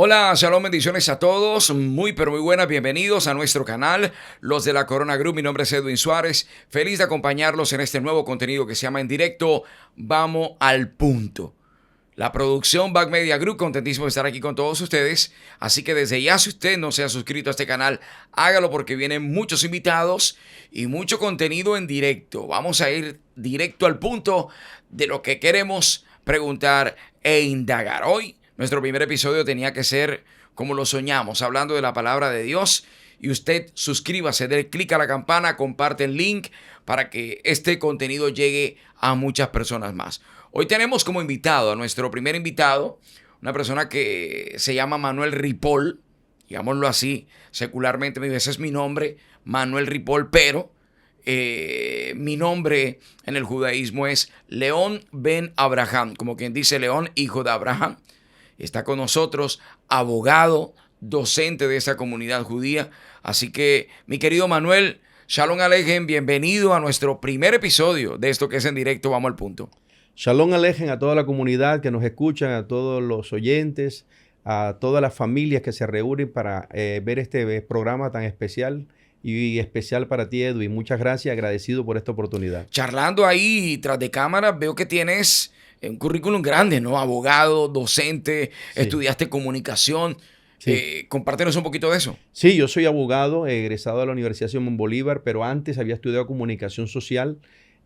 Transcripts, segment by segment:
Hola, shalom, bendiciones a todos, muy pero muy buenas, bienvenidos a nuestro canal, los de la Corona Group. Mi nombre es Edwin Suárez, feliz de acompañarlos en este nuevo contenido que se llama En Directo, Vamos al Punto. La producción Back Media Group, contentísimo de estar aquí con todos ustedes, así que desde ya, si usted no se ha suscrito a este canal, hágalo porque vienen muchos invitados y mucho contenido en directo. Vamos a ir directo al punto de lo que queremos preguntar e indagar. Hoy nuestro primer episodio tenía que ser como lo soñamos, hablando de la palabra de Dios. Y usted suscríbase, dé clic a la campana, comparte el link para que este contenido llegue a muchas personas más. Hoy tenemos como invitado a nuestro primer invitado, una persona que se llama Manuel Ripoll, digámoslo así, secularmente, ese es mi nombre, Manuel Ripoll, pero mi nombre en el judaísmo es León ben Abraham, como quien dice León, hijo de Abraham. Está con nosotros, abogado, docente de esa comunidad judía. Así que, mi querido Manuel, Shalom Alejem, bienvenido a nuestro primer episodio de esto que es En Directo, Vamos al Punto. Shalom Alejem a toda la comunidad que nos escuchan, a todos los oyentes, a todas las familias que se reúnen para ver este programa tan especial y especial para ti, Edwin. Muchas gracias, agradecido por esta oportunidad. Charlando ahí tras de cámara, veo que tienes un currículum grande, ¿no? Abogado, docente, Sí. estudiaste comunicación. Sí. Compártenos un poquito de eso. Sí, yo soy abogado, egresado de la Universidad Simón Bolívar, pero antes había estudiado comunicación social,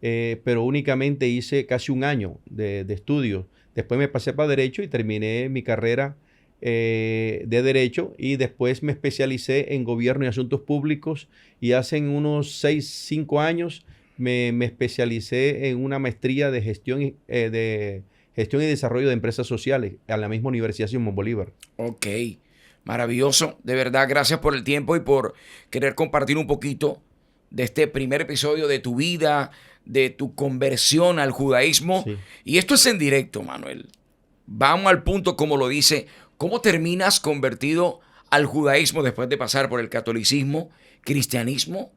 pero únicamente hice casi un año de estudio. Después me pasé para Derecho y terminé mi carrera de Derecho y después me especialicé en Gobierno y Asuntos Públicos y hace unos 5 años me especialicé en una maestría de gestión y desarrollo de empresas sociales a la misma Universidad Simón Bolívar. Ok, maravilloso. De verdad, gracias por el tiempo y por querer compartir un poquito de este primer episodio de tu vida, de tu conversión al judaísmo. Sí. Y esto es en directo, Manuel. Vamos al punto, como lo dice. ¿Cómo terminas convertido al judaísmo después de pasar por el catolicismo, cristianismo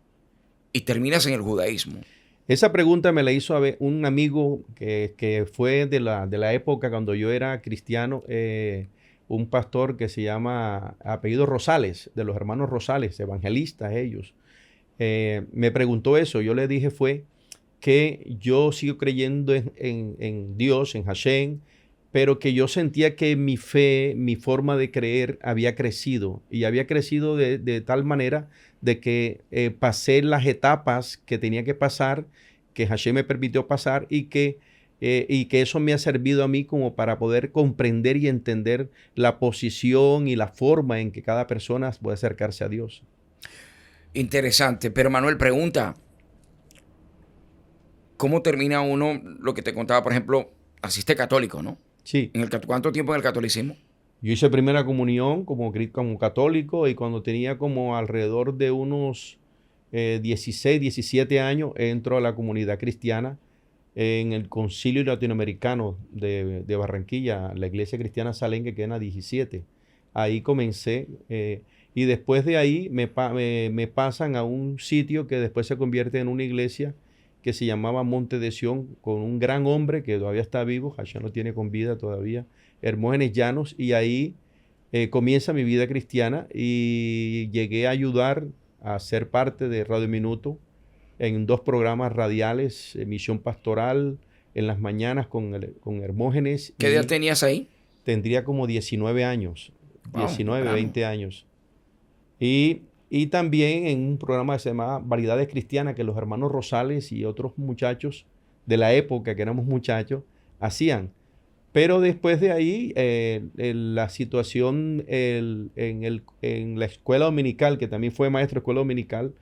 y terminas en el judaísmo? Esa pregunta me la hizo un amigo que fue de la época cuando yo era cristiano, un pastor que se llama apellido Rosales, de los hermanos Rosales, evangelistas ellos. Me preguntó eso, yo le dije fue que yo sigo creyendo en Dios, en Hashem, pero que yo sentía que mi fe, mi forma de creer había crecido y había crecido de tal manera de que pasé las etapas que tenía que pasar, que Hashem me permitió pasar y que eso me ha servido a mí como para poder comprender y entender la posición y la forma en que cada persona puede acercarse a Dios. Interesante. Pero Manuel pregunta, ¿cómo termina uno lo que te contaba, por ejemplo, asiste católico, ¿no? Sí. ¿Cuánto tiempo en el catolicismo? Yo hice primera comunión como católico y cuando tenía como alrededor de unos 16, 17 años entro a la comunidad cristiana en el Concilio Latinoamericano de Barranquilla, la Iglesia Cristiana Salén que queda en la 17. Ahí comencé y después de ahí me pasan a un sitio que después se convierte en una iglesia que se llamaba Monte de Sión, con un gran hombre que todavía está vivo, Hashem lo tiene con vida todavía, Hermógenes Llanos, y ahí comienza mi vida cristiana y llegué a ayudar a ser parte de Radio Minuto en 2 programas radiales, Misión Pastoral, en las mañanas con Hermógenes. ¿Qué edad tenías ahí? Tendría como 19 años, Wow, 19, temprano. 20 años. Y también en un programa que se llamaba Variedades Cristianas, que los hermanos Rosales y otros muchachos de la época, que éramos muchachos, hacían. Pero después de ahí, la situación en la escuela dominical, que también fue maestro de escuela dominical,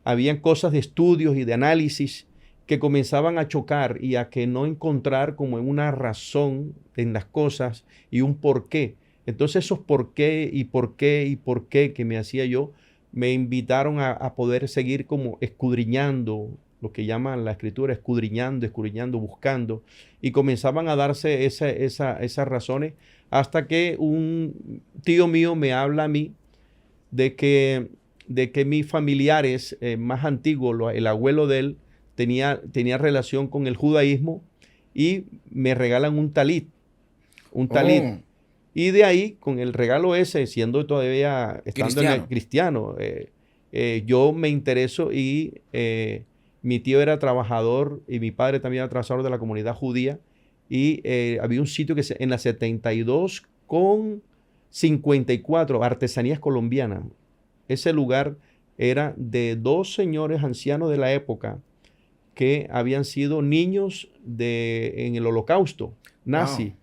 habían cosas de estudios y de análisis que comenzaban a chocar y a que no encontrar como una razón en las cosas y un porqué. Entonces esos por qué y por qué y por qué que me hacía yo, me invitaron a poder seguir como escudriñando, lo que llaman la escritura, escudriñando, buscando, y comenzaban a darse esas razones hasta que un tío mío me habla a mí de que mis familiares más antiguos, el abuelo de él, tenía relación con el judaísmo y me regalan un talit. Oh, Y de ahí, con el regalo ese, siendo todavía, estando en el cristiano, yo me intereso y mi tío era trabajador y mi padre también era trabajador de la comunidad judía. Y había un sitio que en la 72 con 54, Artesanías Colombianas. Ese lugar era de dos señores ancianos de la época que habían sido niños en el Holocausto nazi. Wow.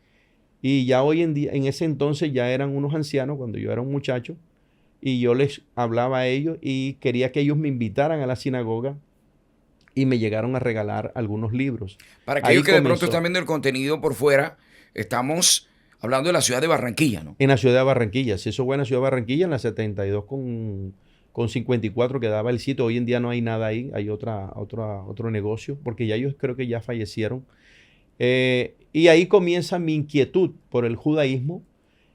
Y ya hoy en día, en ese entonces ya eran unos ancianos cuando yo era un muchacho. Y yo les hablaba a ellos y quería que ellos me invitaran a la sinagoga y me llegaron a regalar algunos libros. Para Ahí aquellos que de pronto comenzó. están viendo el contenido por fuera, estamos hablando de la ciudad de Barranquilla, ¿no? En la ciudad de Barranquilla. Si eso fue en la ciudad de Barranquilla, en la 72 con 54 quedaba el sitio. Hoy en día no hay nada ahí. Hay otro negocio, porque ya ellos creo que ya fallecieron. Y ahí comienza mi inquietud por el judaísmo.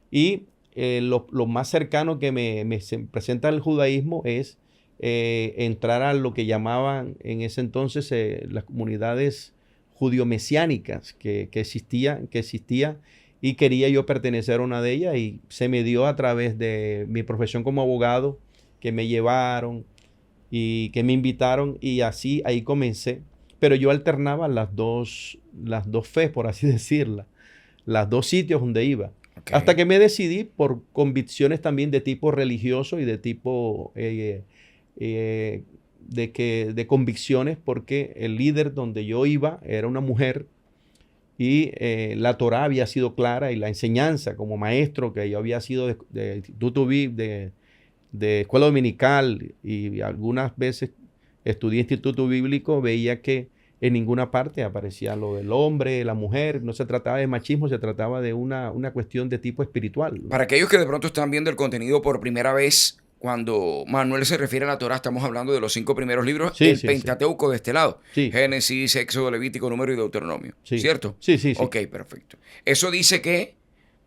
Y lo más cercano que se presenta el judaísmo es entrar a lo que llamaban en ese entonces las comunidades judio-mesiánicas que existía y quería yo pertenecer a una de ellas y se me dio a través de mi profesión como abogado que me llevaron y que me invitaron y así ahí comencé. Pero yo alternaba las dos fes, por así decirla, las dos sitios donde iba. Okay. Hasta que me decidí por convicciones también de tipo religioso y de tipo de convicciones, porque el líder donde yo iba era una mujer y la Torá había sido clara y la enseñanza como maestro que yo había sido de instituto de escuela dominical y algunas veces estudié instituto bíblico, veía que en ninguna parte aparecía lo del hombre, la mujer, no se trataba de machismo, se trataba de una cuestión de tipo espiritual, ¿no? Para aquellos que de pronto están viendo el contenido por primera vez, cuando Manuel se refiere a la Torá, estamos hablando de los 5 primeros libros, Sí, el sí, Pentateuco de este lado. Sí. Génesis, Éxodo, Levítico, Número y Deuteronomio. Sí. ¿Cierto? Sí, sí, sí. Ok, perfecto. Eso dice que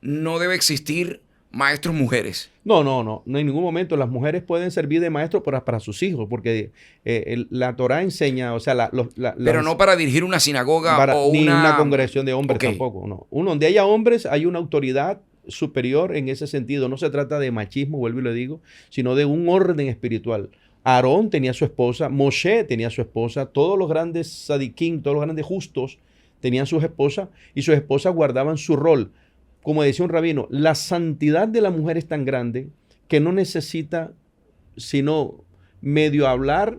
no debe existir maestros mujeres. No en ningún momento. Las mujeres pueden servir de maestro para sus hijos, porque la Torá enseña, o sea, pero no para dirigir una sinagoga o ni una... una congregación de hombres Okay. tampoco, no. Donde haya hombres hay una autoridad superior en ese sentido. No se trata de machismo, vuelvo y le digo, sino de un orden espiritual. Aarón tenía su esposa, Moshe tenía su esposa, todos los grandes sadiquín, todos los grandes justos tenían sus esposas y sus esposas guardaban su rol. Como decía un rabino, la santidad de la mujer es tan grande que no necesita sino medio hablar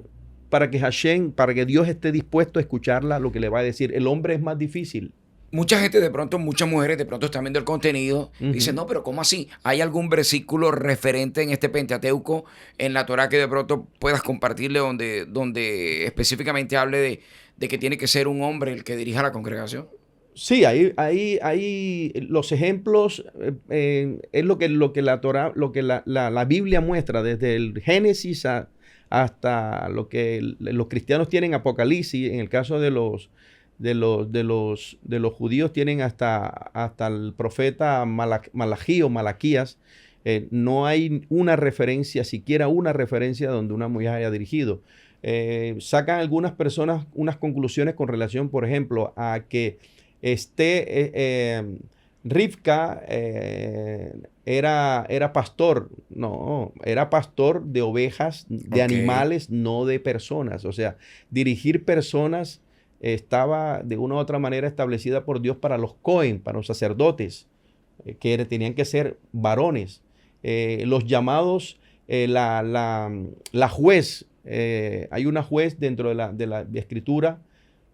para que Hashem, para que Dios esté dispuesto a escucharla lo que le va a decir. El hombre es más difícil. Mucha gente de pronto, muchas mujeres de pronto están viendo el contenido, dicen, no, pero ¿cómo así? ¿Hay algún versículo referente en este Pentateuco, en la Torá, que de pronto puedas compartirle donde específicamente hable de que tiene que ser un hombre el que dirija la congregación? Sí, ahí los ejemplos es lo que la Torá, lo que la Biblia muestra, desde el Génesis hasta lo que los cristianos tienen Apocalipsis. En el caso de los judíos tienen hasta el profeta Malají o Malaquías. No hay una referencia, siquiera una referencia donde una mujer haya dirigido. Sacan algunas personas unas conclusiones con relación, por ejemplo, a que Rivka era pastor. No, era pastor de ovejas, de animales, no de personas. O sea, dirigir personas estaba de una u otra manera establecida por Dios para los Cohen, para los sacerdotes, que tenían que ser varones. Los llamados, la juez, hay una juez dentro de la escritura,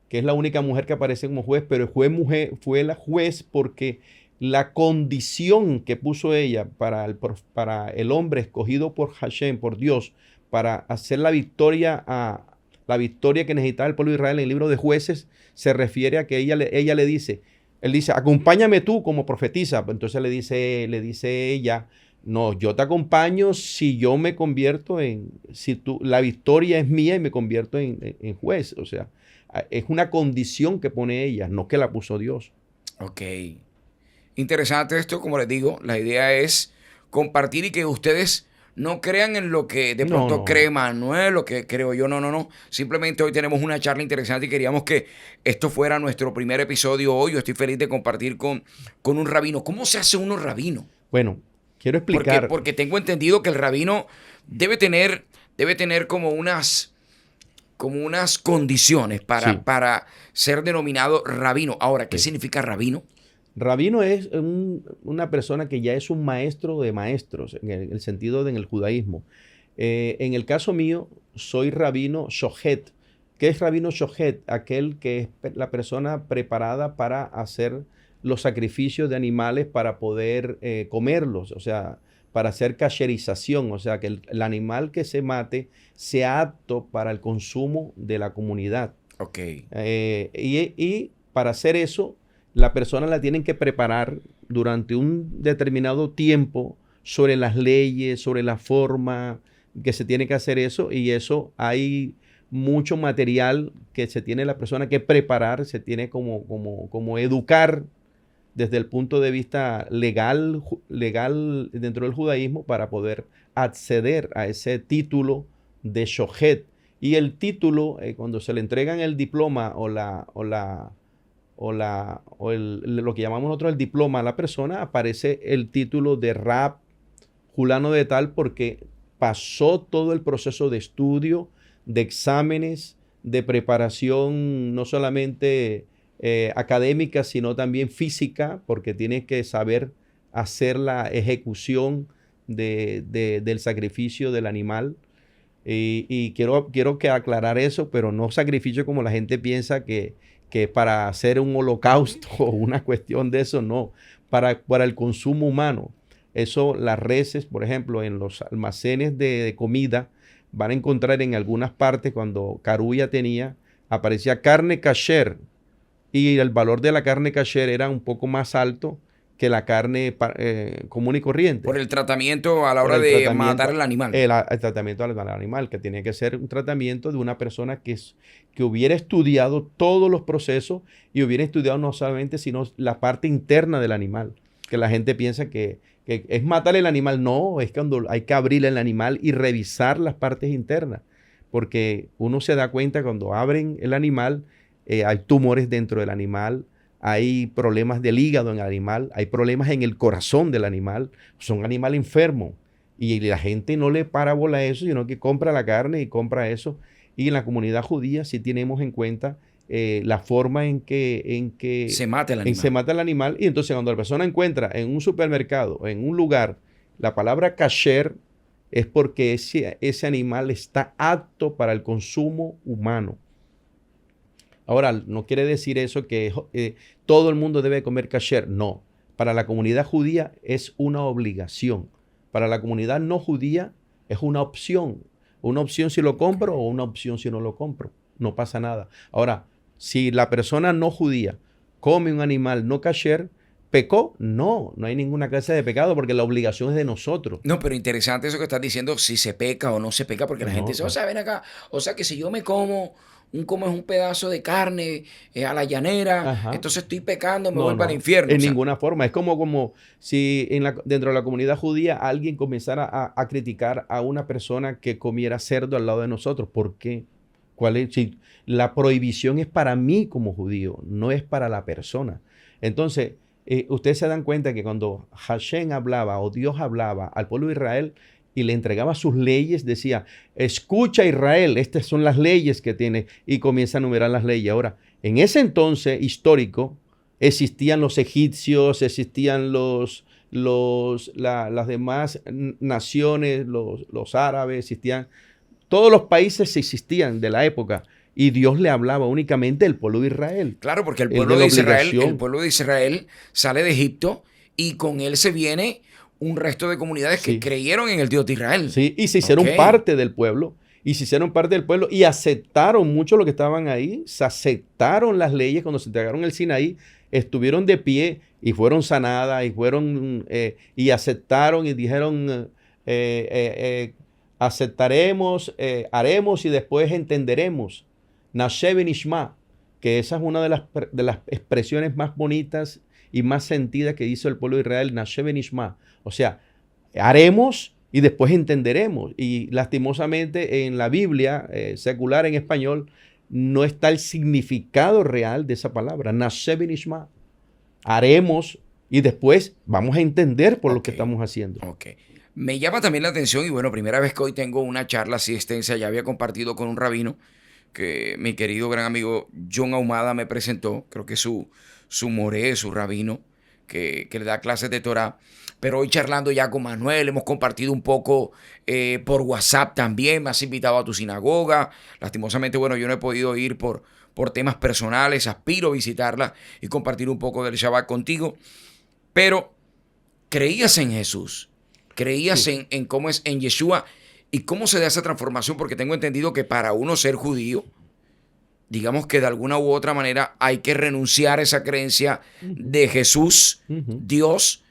que es la única mujer que aparece como juez, pero fue la juez porque la condición que puso ella para el hombre escogido por Hashem, por Dios, para hacer la victoria que necesitaba el pueblo de Israel en el libro de Jueces, se refiere a que ella le dice, él dice, acompáñame tú como profetisa. Entonces le dice ella, no, yo te acompaño si yo me convierto la victoria es mía y me convierto en juez. O sea, es una condición que pone ella, no que la puso Dios. Ok. Interesante esto, como les digo, la idea es compartir y que ustedes no crean en lo que de No, pronto no. cree Manuel, lo que creo yo. No, no, no. Simplemente hoy tenemos una charla interesante y queríamos que esto fuera nuestro primer episodio hoy. Yo estoy feliz de compartir con un rabino. ¿Cómo se hace uno rabino? Bueno, quiero Porque, explicar. porque tengo entendido que el rabino debe tener como unas condiciones Sí. para ser denominado rabino. Ahora, ¿qué Sí. significa rabino? Rabino es una persona que ya es un maestro de maestros, en el sentido de en el judaísmo. En el caso mío, soy rabino shohet. ¿Qué es rabino shohet? Aquel que es la persona preparada para hacer los sacrificios de animales para poder comerlos, o sea, para hacer cacherización, o sea, que el animal que se mate sea apto para el consumo de la comunidad. Ok. Y para hacer eso, la persona la tienen que preparar durante un determinado tiempo sobre las leyes, sobre la forma que se tiene que hacer eso, y eso hay mucho material que se tiene la persona que preparar, se tiene como educar desde el punto de vista legal dentro del judaísmo para poder acceder a ese título de shohet. Y el título, cuando se le entregan el diploma lo que llamamos nosotros el diploma a la persona, aparece el título de Rab Julano de tal, porque pasó todo el proceso de estudio, de exámenes, de preparación, no solamente académica, sino también física, porque tiene que saber hacer la ejecución del sacrificio del animal. Y quiero que aclarar eso, pero no sacrificio como la gente piensa que para hacer un holocausto o una cuestión de eso, no, para el consumo humano. Eso, las reses, por ejemplo, en los almacenes de comida, van a encontrar en algunas partes, cuando Carulla tenía, aparecía carne kasher, y el valor de la carne kasher era un poco más alto que la carne común y corriente. Por el tratamiento a la Por hora el de tratamiento, matar al animal. el tratamiento al animal, que tiene que ser un tratamiento de una persona que hubiera estudiado todos los procesos y hubiera estudiado no solamente, sino la parte interna del animal. Que la gente piensa que es matar el animal. No, es cuando hay que abrir el animal y revisar las partes internas. Porque uno se da cuenta cuando abren el animal, hay tumores dentro del animal, hay problemas del hígado en el animal, hay problemas en el corazón del animal, son un animal enfermo. Y la gente no le para bola a eso, sino que compra la carne y compra eso. Y en la comunidad judía sí tenemos en cuenta la forma en que Se mata el animal. se mata el animal. Y entonces cuando la persona encuentra en un supermercado, en un lugar, la palabra kasher, es porque ese animal está apto para el consumo humano. Ahora, no quiere decir eso que todo el mundo debe comer kasher. No. Para la comunidad judía es una obligación. Para la comunidad no judía es una opción. Una opción si lo compro o una opción si no lo compro. No pasa nada. Ahora, si la persona no judía come un animal no kasher, ¿pecó? No hay ninguna clase de pecado porque la obligación es de nosotros. No, pero interesante eso que estás diciendo, si se peca o no se peca, porque la gente dice, o sea, ven acá, o sea que si yo me como un pedazo de carne a la llanera, Ajá. entonces estoy pecando, me voy para el No, infierno. en O sea, ninguna forma. Es como si dentro de la comunidad judía alguien comenzara a criticar a una persona que comiera cerdo al lado de nosotros. ¿Por qué? Si la prohibición es para mí como judío, no es para la persona. Entonces, ustedes se dan cuenta que cuando Hashem hablaba o Dios hablaba al pueblo de Israel y le entregaba sus leyes, decía, escucha Israel, estas son las leyes que tiene, y comienza a enumerar las leyes. Ahora, en ese entonces histórico, existían los egipcios, existían las demás naciones, los árabes, existían, todos los países existían de la época, y Dios le hablaba únicamente al pueblo de Israel. claro, porque el de pueblo la de Israel, obligación. el pueblo de Israel sale de Egipto y con él se viene un resto de comunidades que Sí. creyeron en el Dios de Israel. Sí, y se hicieron Ok. parte del pueblo. Y se hicieron parte del pueblo y aceptaron mucho lo que estaban ahí. Se aceptaron las leyes cuando se entregaron el Sinaí. Estuvieron de pie y fueron sanadas y aceptaron y dijeron, aceptaremos, haremos y después entenderemos. Nashe Benishma, que esa es una de las expresiones más bonitas y más sentidas que hizo el pueblo de Israel, Nashe Benishma. O sea, haremos y después entenderemos. Y lastimosamente en la Biblia secular en español no está el significado real de esa palabra. Naseh benishma. Haremos y después vamos a entender por lo que estamos haciendo. Ok. Me llama también la atención y bueno, primera vez que hoy tengo una charla así extensa, ya había compartido con un rabino que mi querido gran amigo John Ahumada me presentó, creo que su moré, su rabino, que le da clases de Torah. Pero hoy charlando ya con Manuel, hemos compartido un poco por WhatsApp también, me has invitado a tu sinagoga. Lastimosamente, bueno, yo no he podido ir por temas personales, aspiro a visitarla y compartir un poco del Shabbat contigo. Pero creías en Jesús, creías en cómo es en Yeshua y cómo se da esa transformación, porque tengo entendido que para uno ser judío, digamos que de alguna u otra manera hay que renunciar a esa creencia de Jesús, Dios,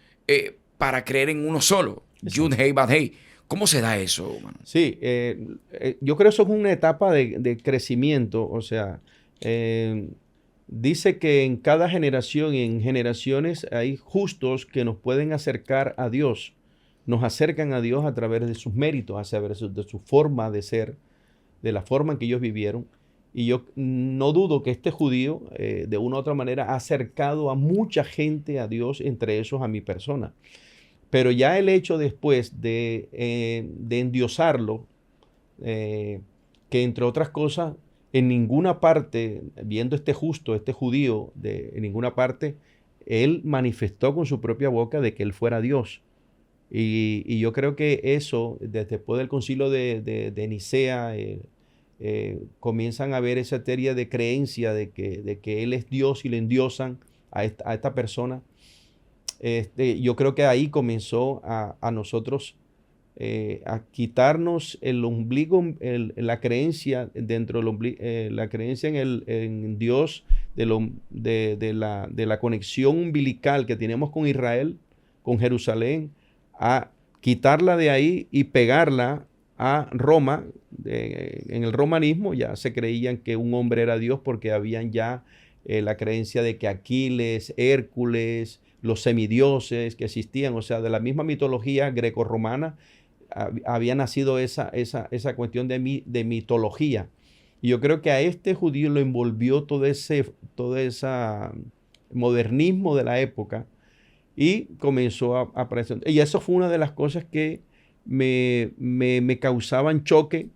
para creer en uno solo. Yud Hei Bad Hei. ¿Cómo se da eso, Manuel? Sí, yo creo que eso es una etapa de crecimiento. O sea, dice que en cada generación y en generaciones hay justos que nos pueden acercar a Dios. Nos acercan a Dios a través de sus méritos, a través de su forma de ser, de la forma en que ellos vivieron. Y yo no dudo que este judío, de una u otra manera, ha acercado a mucha gente a Dios, entre esos a mi persona. Pero ya el hecho después de endiosarlo, que entre otras cosas, en ninguna parte, viendo este justo, este judío, en ninguna parte, él manifestó con su propia boca de que él fuera Dios. Y yo creo que eso, después del concilio de Nicea, comienzan a ver esa teoría de creencia de que él es Dios y le endiosan a esta persona. Yo creo que ahí comenzó a nosotros a quitarnos el ombligo, la creencia dentro del ombligo, la creencia en Dios, de la conexión umbilical que tenemos con Israel, con Jerusalén, a quitarla de ahí y pegarla a Roma. En el romanismo ya se creían que un hombre era Dios porque habían ya la creencia de que Aquiles, Hércules, los semidioses que existían, o sea, de la misma mitología grecorromana, había nacido esa cuestión de mitología. Y yo creo que a este judío lo envolvió todo ese modernismo de la época y comenzó a aparecer. Y eso fue una de las cosas que me causaban choque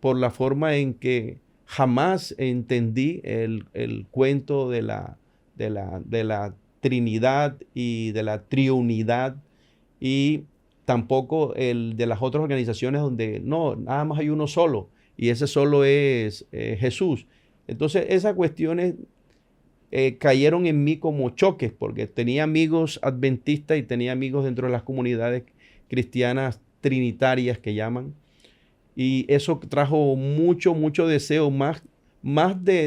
por la forma en que jamás entendí el cuento de la Trinidad y de la triunidad, y tampoco el de las otras organizaciones donde no, nada más hay uno solo y ese solo es Jesús. Entonces esas cuestiones cayeron en mí como choques porque tenía amigos adventistas y tenía amigos dentro de las comunidades cristianas trinitarias que llaman, y eso trajo mucho deseo, más de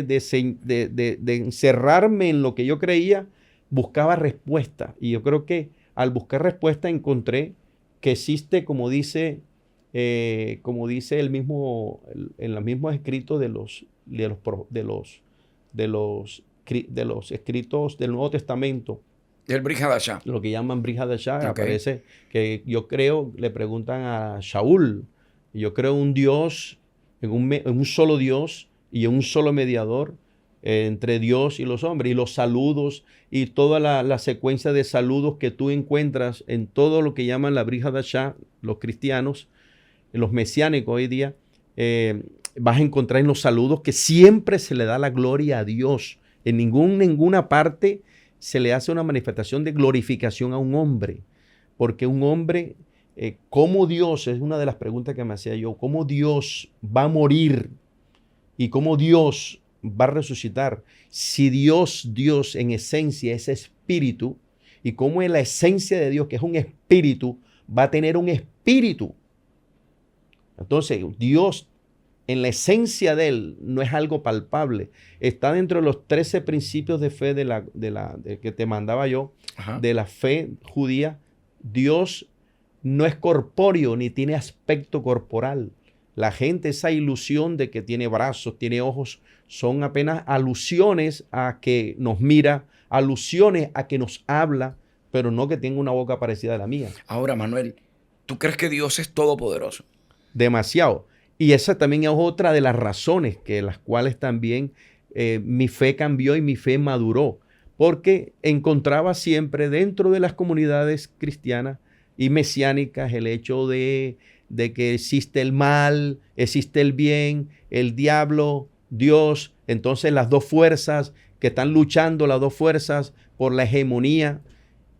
encerrarme en lo que yo creía. Buscaba respuesta y yo creo que al buscar respuesta encontré que existe, como dice el mismo, en los mismos escritos de los escritos del Nuevo Testamento, El Brit Hadashah. lo que llaman Brit Hadashah, Okay. aparece que yo creo, le preguntan a Shaul, yo creo en un Dios, en un solo Dios y en un solo mediador entre Dios y los hombres, y los saludos y toda la secuencia de saludos que tú encuentras en todo lo que llaman la Brit Hadashah, los cristianos, los mesiánicos hoy día, vas a encontrar en los saludos que siempre se le da la gloria a Dios. En ninguna parte se le hace una manifestación de glorificación a un hombre, porque un hombre, ¿cómo Dios? Es una de las preguntas que me hacía yo, ¿cómo Dios va a morir y cómo Dios va a resucitar? Si Dios en esencia es espíritu, y cómo es la esencia de Dios, que es un espíritu, va a tener un espíritu. Entonces, Dios en la esencia de él no es algo palpable. Está dentro de los 13 principios de fe de que te mandaba yo, Ajá. de la fe judía. Dios no es corpóreo ni tiene aspecto corporal. La gente, esa ilusión de que tiene brazos, tiene ojos, son apenas alusiones a que nos mira, alusiones a que nos habla, pero no que tenga una boca parecida a la mía. Ahora, Manuel, ¿Tú crees que Dios es todopoderoso? Demasiado. Y esa también es otra de las razones que las cuales también mi fe cambió y mi fe maduró. Porque encontraba siempre dentro de las comunidades cristianas y mesiánicas el hecho de que existe el mal, existe el bien, el diablo, Dios. Entonces las dos fuerzas que están luchando, las dos fuerzas por la hegemonía.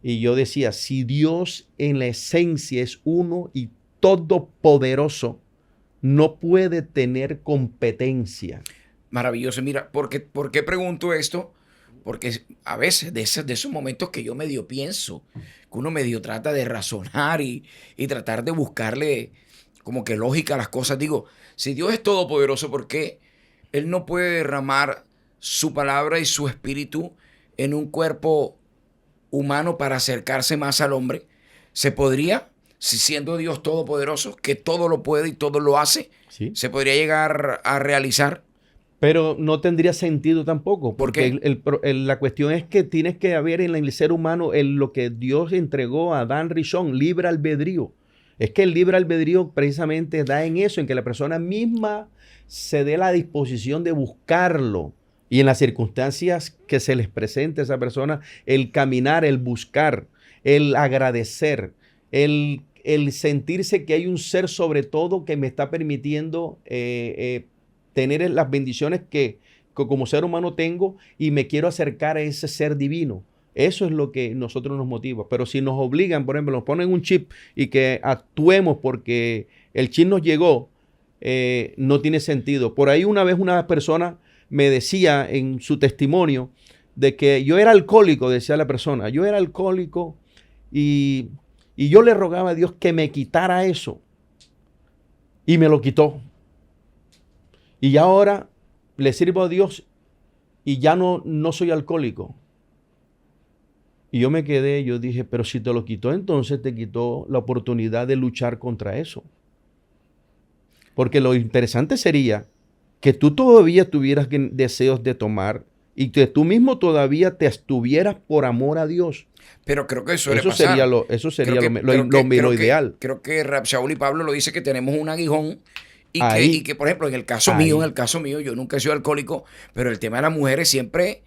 Y yo decía, si Dios en la esencia es uno y todopoderoso, no puede tener competencia. Maravilloso. Mira, ¿por qué pregunto esto? Porque a veces de esos momentos que yo medio pienso, que uno medio trata de razonar y tratar de buscarle como que lógica a las cosas. Digo, si Dios es todopoderoso, ¿por qué Él no puede derramar su palabra y su espíritu en un cuerpo humano para acercarse más al hombre? ¿Se podría, si siendo Dios todopoderoso, que todo lo puede y todo lo hace, ¿Sí? se podría llegar a realizar? Pero no tendría sentido tampoco, ¿Por porque qué? la cuestión es que tienes que haber en el ser humano lo que Dios entregó a Adán Rishon, libre albedrío. Es que el libre albedrío precisamente da en eso, en que la persona misma se dé la disposición de buscarlo y en las circunstancias que se les presente a esa persona, el caminar, el buscar, el agradecer, el sentirse que hay un ser sobre todo que me está permitiendo tener las bendiciones que como ser humano tengo y me quiero acercar a ese ser divino. Eso es lo que nosotros nos motiva. Pero si nos obligan, por ejemplo, nos ponen un chip y que actuemos porque el chip nos llegó, no tiene sentido. Por ahí una vez una persona me decía en su testimonio de que yo era alcohólico, decía la persona, yo era alcohólico y yo le rogaba a Dios que me quitara eso. Y me lo quitó. Y ahora le sirvo a Dios y ya no soy alcohólico. Y yo me quedé, yo dije, pero si te lo quitó, entonces te quitó la oportunidad de luchar contra eso. Porque lo interesante sería que tú todavía tuvieras deseos de tomar y que tú mismo todavía te abstuvieras por amor a Dios. Pero creo que suele Eso pasar. sería lo ideal. Creo que Shaul y Pablo lo dice que tenemos un aguijón Ahí, que, por ejemplo, en el caso ahí, mío, yo nunca he sido alcohólico, pero el tema de las mujeres siempre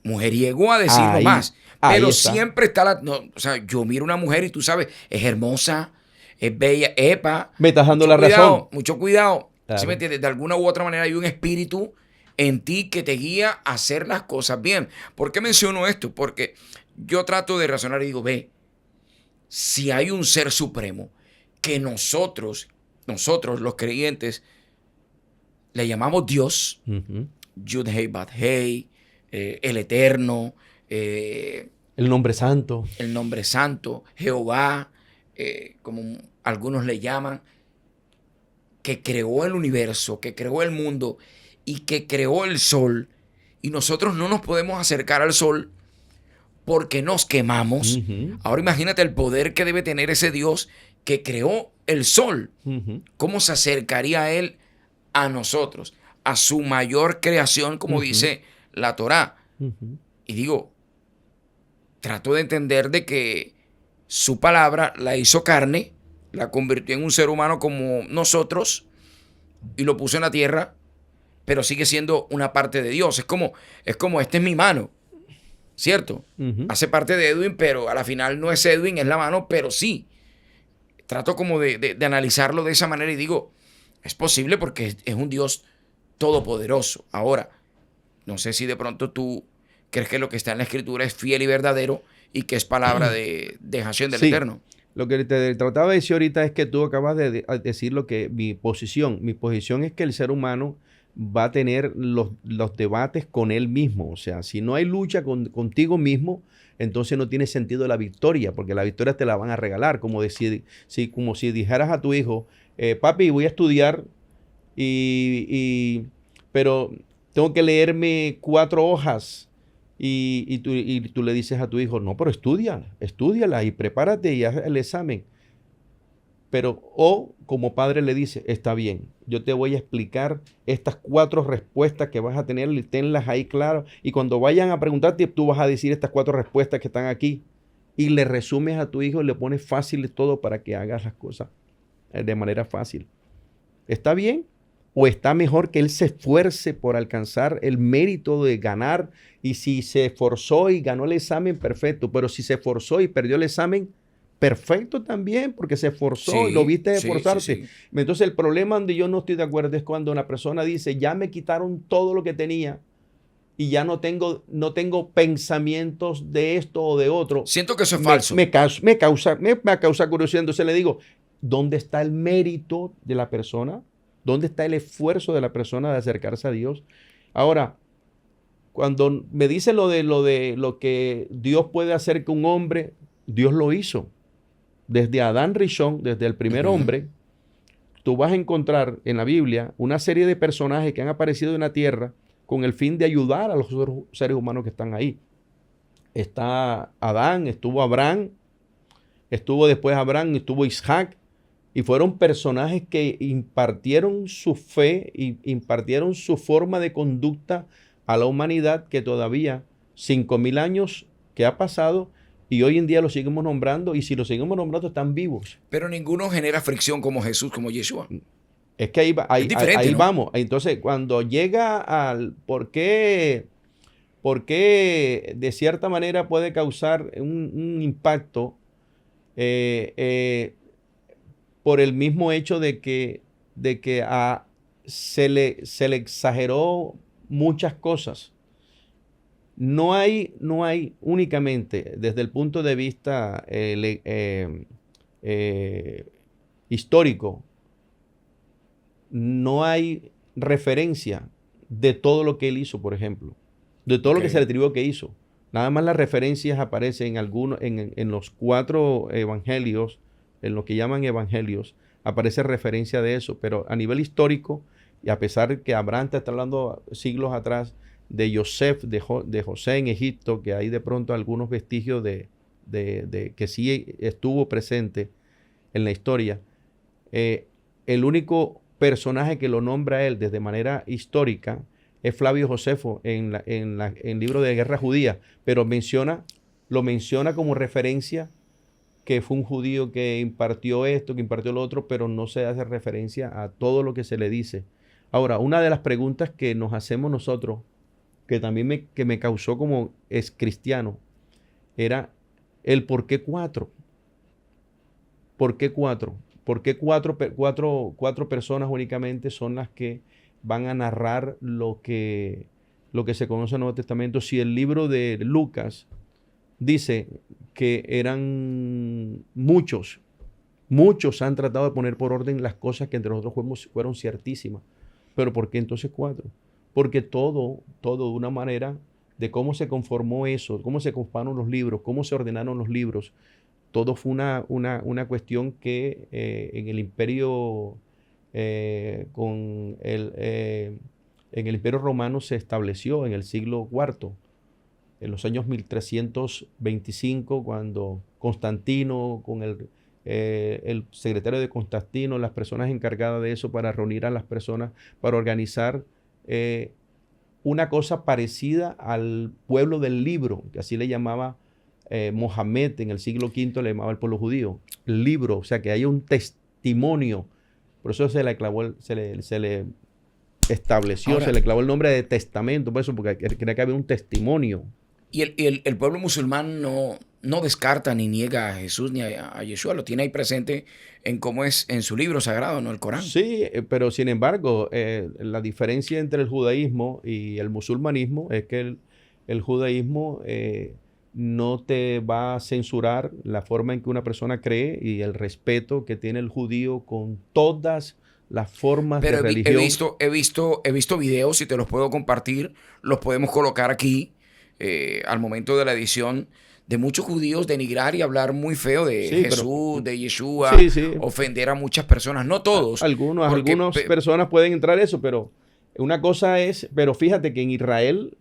mujeriego a decirlo ahí, más. ahí Pero está. siempre está o sea, yo miro una mujer y tú sabes, es hermosa, es bella, epa, Me estás dando la razón. mucho cuidado. ¿Sí me Claro. entiendes? De alguna u otra manera hay un espíritu en ti que te guía a hacer las cosas bien. ¿Por qué menciono esto? Porque yo trato de razonar y digo, ve, si hay un ser supremo que nosotros los creyentes, le llamamos Dios, Ujú. Yud Hei Bad Hei, el Eterno, El nombre santo. el nombre santo, Jehová, como algunos le llaman, que creó el universo, que creó el mundo y que creó el sol. Y nosotros no nos podemos acercar al sol porque nos quemamos. Ujú, Ahora imagínate el poder que debe tener ese Dios que creó el sol. ujú, ¿Cómo se acercaría Él a nosotros? A su mayor creación, como ujú, dice la Torá. ujú. Y digo, trato de entender de que su palabra la hizo carne, la convirtió en un ser humano como nosotros y lo puso en la tierra, pero sigue siendo una parte de Dios. Es como esta es mi mano, ¿cierto? Ujú. Hace parte de Edwin, pero a la final no es Edwin, es la mano, pero sí. Trato como de analizarlo de esa manera y digo, es posible porque es un Dios todopoderoso. Ahora, no sé si de pronto tú crees que lo que está en la escritura es fiel y verdadero y que es palabra de Hashem del Sí, Eterno. lo que te trataba de decir ahorita es que tú acabas de decir lo que mi posición es que el ser humano va a tener los debates con él mismo. O sea, si no hay lucha contigo mismo, entonces no tiene sentido la victoria, porque la victoria te la van a regalar. Como como si dijeras a tu hijo, papi, voy a estudiar, pero tengo que leerme 4 hojas. Y tú le dices a tu hijo, no, pero estúdiala y prepárate y haz el examen. Pero, o como padre le dice, está bien, yo te voy a explicar estas 4 respuestas que vas a tener, y tenlas ahí claras. Y cuando vayan a preguntarte, tú vas a decir estas 4 respuestas que están aquí. y le resumes a tu hijo y le pones fácil todo para que hagas las cosas de manera fácil. ¿Está bien? ¿O está mejor que él se esfuerce por alcanzar el mérito de ganar? Y si se esforzó y ganó el examen, perfecto. Pero si se esforzó y perdió el examen, perfecto también, porque se esforzó y lo viste esforzarse. Sí. Entonces el problema donde yo no estoy de acuerdo es cuando una persona dice, ya me quitaron todo lo que tenía y ya no tengo pensamientos de esto o de otro. Siento que eso es falso. Me causa curiosidad. Entonces le digo, ¿dónde está el mérito de la persona? ¿Dónde está el esfuerzo de la persona de acercarse a Dios? Ahora, cuando me dice lo que Dios puede hacer con un hombre, Dios lo hizo. Desde Adán Rishon, desde el primer hombre, tú vas a encontrar en la Biblia una serie de personajes que han aparecido en la tierra con el fin de ayudar a los otros seres humanos que están ahí. Está Adán, estuvo Abraham, estuvo después Abraham, estuvo Isaac, y fueron personajes que impartieron su fe y impartieron su forma de conducta a la humanidad que todavía 5,000 años que ha pasado y hoy en día lo seguimos nombrando y si lo seguimos nombrando están vivos. Pero ninguno genera fricción como Jesús, como Yeshua. Es que ahí ¿No? vamos. Entonces, cuando llega al por qué de cierta manera puede causar un impacto por el mismo hecho de que se le exageró muchas cosas. No hay únicamente desde el punto de vista histórico, no hay referencia de todo lo que él hizo, por ejemplo, de todo lo que se le atribuyó que hizo. Nada más las referencias aparecen en los 4 evangelios, en lo que llaman evangelios, aparece referencia de eso, pero a nivel histórico, y a pesar de que Abraham te está hablando siglos atrás de Yosef, de José en Egipto, que hay de pronto algunos vestigios de que sí estuvo presente en la historia, el único personaje que lo nombra él desde manera histórica es Flavio Josefo en el libro de Guerra Judía, pero lo menciona como referencia que fue un judío que impartió esto, que impartió lo otro, pero no se hace referencia a todo lo que se le dice. Ahora, una de las preguntas que nos hacemos nosotros, que también me causó como es cristiano, era el por qué 4. ¿Por qué 4? ¿Por qué cuatro personas únicamente son las que van a narrar lo que se conoce en el Nuevo Testamento? Si el libro de Lucas dice que eran muchos han tratado de poner por orden las cosas que entre nosotros fueron ciertísimas. Pero ¿por qué entonces 4? Porque todo de una manera de cómo se conformó eso, cómo se conformaron los libros, cómo se ordenaron los libros, todo fue una cuestión que en el imperio en el imperio romano se estableció en el siglo IV, en los años 1325, cuando Constantino, con el secretario de Constantino, las personas encargadas de eso para reunir a las personas, para organizar una cosa parecida al pueblo del libro, que así le llamaba Mohammed en el siglo V, le llamaba al pueblo judío, el libro, o sea que hay un testimonio, por eso se le estableció, se le clavó el nombre de testamento, por eso, porque quería que había un testimonio. Y el pueblo musulmán no descarta ni niega a Jesús ni a Yeshua, lo tiene ahí presente en cómo es en su libro sagrado, ¿no? El Corán. Sí, pero sin embargo, la diferencia entre el judaísmo y el musulmanismo es que el judaísmo no te va a censurar la forma en que una persona cree y el respeto que tiene el judío con todas las formas de religión. He visto videos, y te los puedo compartir, los podemos colocar aquí al momento de la edición, de muchos judíos denigrar y hablar muy feo de Jesús, de Yeshua, ofender a muchas personas, no todos. Algunas personas pueden entrar eso, pero una cosa es, pero fíjate que en Israel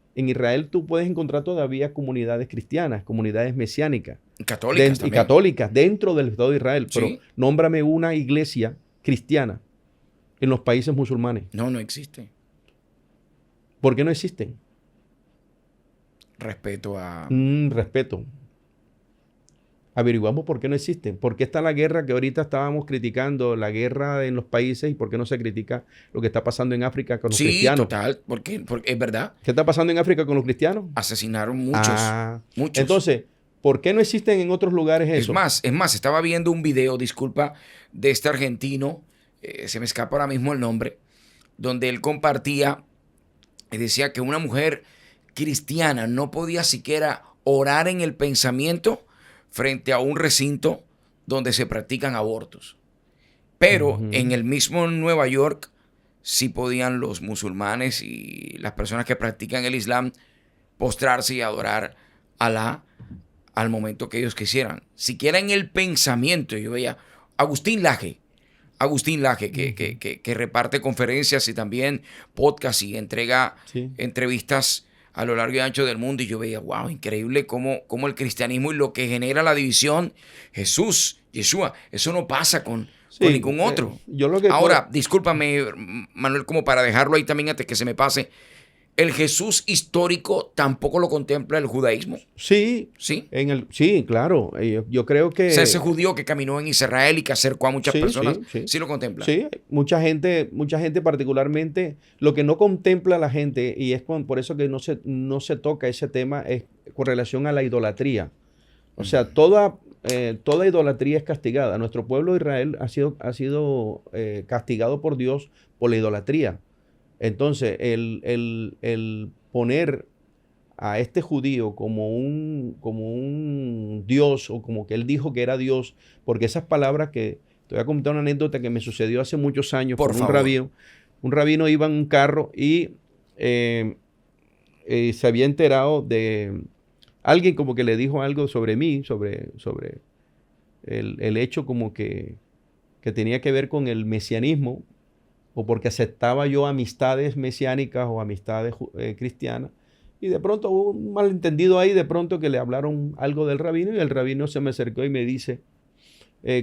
tú puedes encontrar todavía comunidades cristianas, comunidades mesiánicas. Católicas también. Y católicas dentro del Estado de Israel. Pero nómbrame una iglesia cristiana en los países musulmanes. No existe. ¿Por qué no existen? Respeto a... Respeto. averiguamos por qué no existen. ¿Por qué está la guerra que ahorita estábamos criticando, la guerra en los países, y por qué no se critica lo que está pasando en África con los Sí, cristianos? total, porque es verdad. ¿Qué está pasando en África con los cristianos? Asesinaron muchos, Ah, muchos. entonces, ¿por qué no existen en otros lugares eso? Es más, estaba viendo un video, disculpa, de este argentino, se me escapa ahora mismo el nombre, donde él compartía y decía que una mujer cristiana no podía siquiera orar en el pensamiento frente a un recinto donde se practican abortos. Pero en Ujú. el mismo Nueva York sí podían los musulmanes y las personas que practican el Islam postrarse y adorar a Alá al momento que ellos quisieran. Siquiera en el pensamiento, yo veía Agustín Laje, Agustín Laje, Ujú. que reparte conferencias y también podcast y entrega Sí, entrevistas a lo largo y ancho del mundo. Y yo veía, wow, increíble cómo el cristianismo y lo que genera la división, Jesús, Yeshua, eso no pasa con sí, ningún otro. yo lo que puedo, Ahora, discúlpame, Manuel, como para dejarlo ahí también antes que se me pase, el Jesús histórico tampoco lo contempla el judaísmo, sí, ¿sí? sí, claro, yo creo O sea, ese que judío que caminó en Israel y que acercó a muchas sí, personas, sí, sí. sí lo contempla. Sí, mucha gente particularmente, lo que no contempla la gente, y es por eso que no se toca ese tema, es con relación a la idolatría. O Ujú. sea, toda idolatría es castigada. Nuestro pueblo de Israel ha sido castigado por Dios por la idolatría. Entonces, el poner a este judío como un Dios, o como que él dijo que era Dios, porque esas palabras que, te voy a contar una anécdota que me sucedió hace muchos años Por con favor. un rabino iba en un carro y se había enterado de alguien como que le dijo algo sobre mí, sobre el hecho como que tenía que ver con el mesianismo, o porque aceptaba yo amistades mesiánicas o amistades cristianas. Y de pronto hubo un malentendido ahí, de pronto que le hablaron algo del rabino, y el rabino se me acercó y me dice,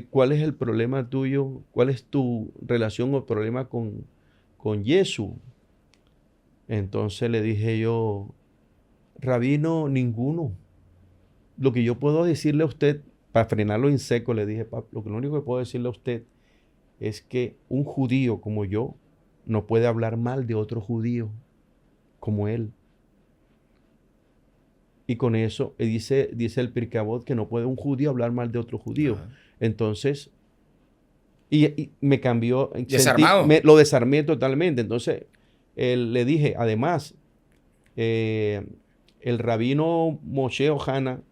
¿cuál es el problema tuyo? ¿Cuál es tu relación o problema con Jesús? Entonces le dije yo, rabino, ninguno. Lo que yo puedo decirle a usted, para frenarlo en seco, le dije, lo único que puedo decirle a usted es que un judío como yo no puede hablar mal de otro judío como él. Y con eso dice el Pirkei Avot que no puede un judío hablar mal de otro judío. Ajá. Entonces, y me cambió, Desarmado. lo desarmé totalmente. Entonces, le dije, además, eh, el rabino Moshe Ohana,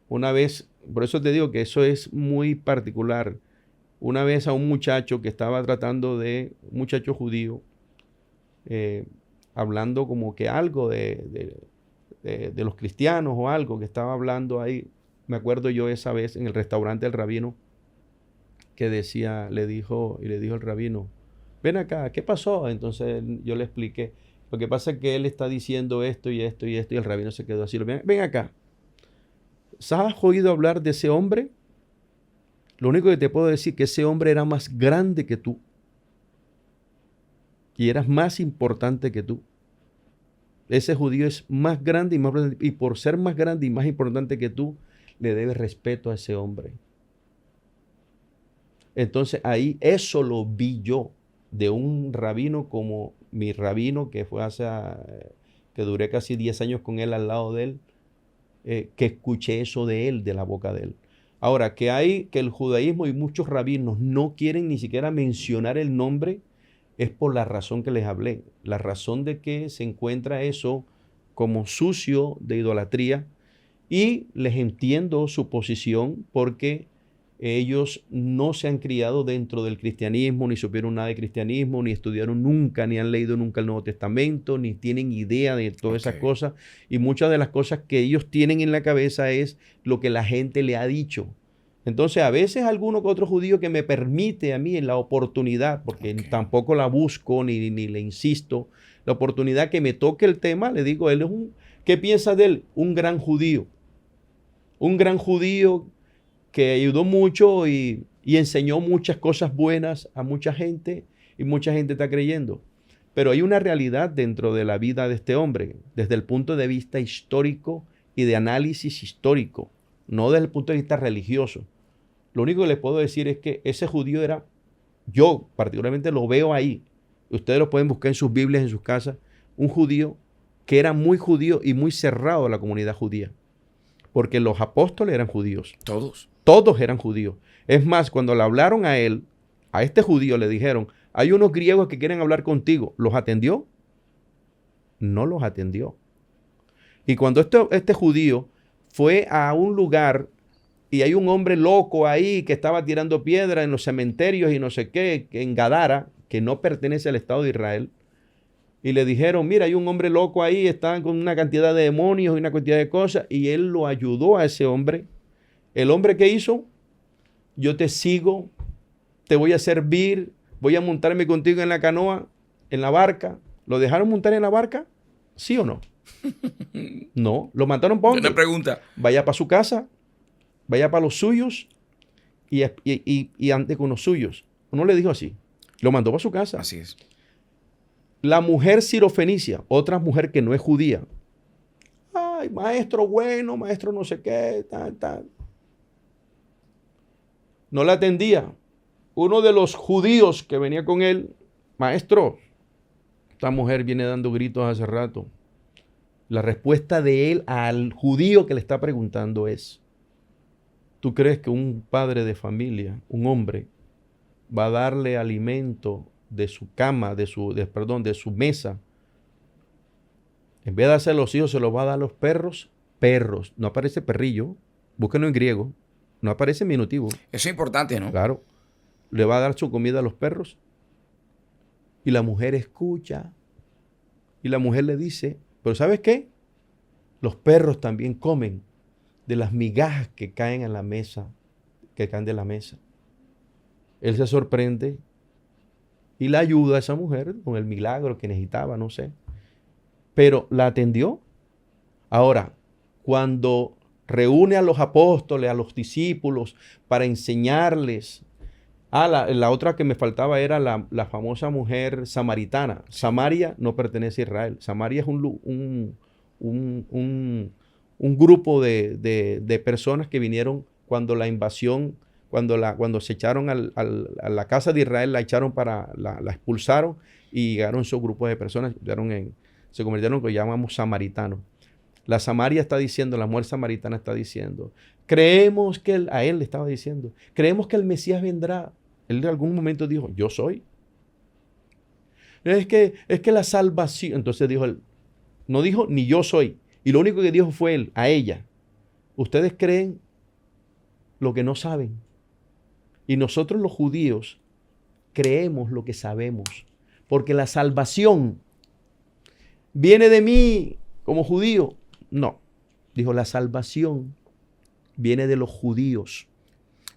una vez, por eso te digo que eso es muy particular, una vez a un muchacho que estaba tratando un muchacho judío, eh, hablando como que algo de los cristianos o algo que estaba hablando ahí. Me acuerdo yo esa vez en el restaurante del rabino que le dijo el rabino, ven acá, ¿qué pasó? Entonces yo le expliqué, lo que pasa es que él está diciendo esto y esto y esto, y el rabino se quedó así, ven acá, ¿has oído hablar de ese hombre? Lo único que te puedo decir es que ese hombre era más grande que tú y eras más importante que tú. Ese judío es más grande y más importante, y por ser más grande y más importante que tú, le debes respeto a ese hombre. Entonces ahí eso lo vi yo de un rabino como mi rabino, que fue que duré casi 10 años con él al lado de él, que escuché eso de él, de la boca de él. Ahora, que el judaísmo y muchos rabinos no quieren ni siquiera mencionar el nombre, es por la razón que les hablé. La razón de que se encuentra eso como sucio de idolatría, y les entiendo su posición porque ellos no se han criado dentro del cristianismo, ni supieron nada de cristianismo, ni estudiaron nunca, ni han leído nunca el Nuevo Testamento, ni tienen idea de todas Ok. esas cosas. Y muchas de las cosas que ellos tienen en la cabeza es lo que la gente le ha dicho. Entonces, a veces alguno que otro judío que me permite a mí en la oportunidad, porque Ok. tampoco la busco ni le insisto, la oportunidad que me toque el tema, le digo, ¿qué piensa de él? Un gran judío que ayudó mucho y enseñó muchas cosas buenas a mucha gente, y mucha gente está creyendo. Pero hay una realidad dentro de la vida de este hombre, desde el punto de vista histórico y de análisis histórico. no desde el punto de vista religioso. Lo único que les puedo decir es que ese judío era, yo particularmente lo veo ahí, ustedes lo pueden buscar en sus Biblias, en sus casas, un judío que era muy judío y muy cerrado a la comunidad judía. Porque los apóstoles eran judíos. Todos. Todos eran judíos. Es más, cuando le hablaron a él, a este judío le dijeron, hay unos griegos que quieren hablar contigo. ¿Los atendió? No los atendió. Y cuando este judío fue a un lugar y hay un hombre loco ahí que estaba tirando piedra en los cementerios y no sé qué, en Gadara, que no pertenece al Estado de Israel, y le dijeron, mira, hay un hombre loco ahí, está con una cantidad de demonios y una cantidad de cosas, y él lo ayudó a ese hombre. El hombre que hizo, yo te sigo, te voy a servir, voy a montarme contigo en la canoa, en la barca. ¿Lo dejaron montar en la barca? ¿Sí o no? No, lo mataron para Una pregunta. Vaya para su casa, vaya para los suyos y ande con los suyos. Uno le dijo así, lo mandó para su casa. Así es. La mujer sirofenicia, otra mujer que no es judía. Ay, maestro bueno, maestro no sé qué, tal. No la atendía. Uno de los judíos que venía con él, maestro, esta mujer viene dando gritos hace rato. La respuesta de él al judío que le está preguntando es, ¿tú crees que un padre de familia, un hombre, va a darle alimento de su cama, de su mesa? En vez de darse a los hijos, se los va a dar a los perros? Perros. No aparece perrillo. Búsquenlo en griego. No aparece en minutivo. Eso es importante, ¿no? Claro. Le va a dar su comida a los perros. Y la mujer escucha. Y la mujer le dice, ¿pero sabes qué? Los perros también comen de las migajas que caen en la mesa, que caen de la mesa. Él se sorprende y la ayuda a esa mujer con el milagro que necesitaba, no sé. Pero la atendió. Ahora, cuando reúne a los apóstoles, a los discípulos, para enseñarles. La otra que me faltaba era la famosa mujer samaritana. Samaria no pertenece a Israel. Samaria es un grupo de personas que vinieron cuando la invasión, cuando se echaron a la casa de Israel, la echaron la expulsaron y llegaron esos grupos de personas, se convirtieron en lo que llamamos samaritanos. La Samaria está diciendo, la mujer samaritana está diciendo, creemos que a él le estaba diciendo, creemos que el Mesías vendrá. Él en algún momento dijo, yo soy. Es que la salvación, entonces dijo él, no dijo ni yo soy. Y lo único que dijo fue él, a ella, ustedes creen lo que no saben. Y nosotros los judíos creemos lo que sabemos. Porque la salvación viene de mí como judío. No, dijo, la salvación viene de los judíos.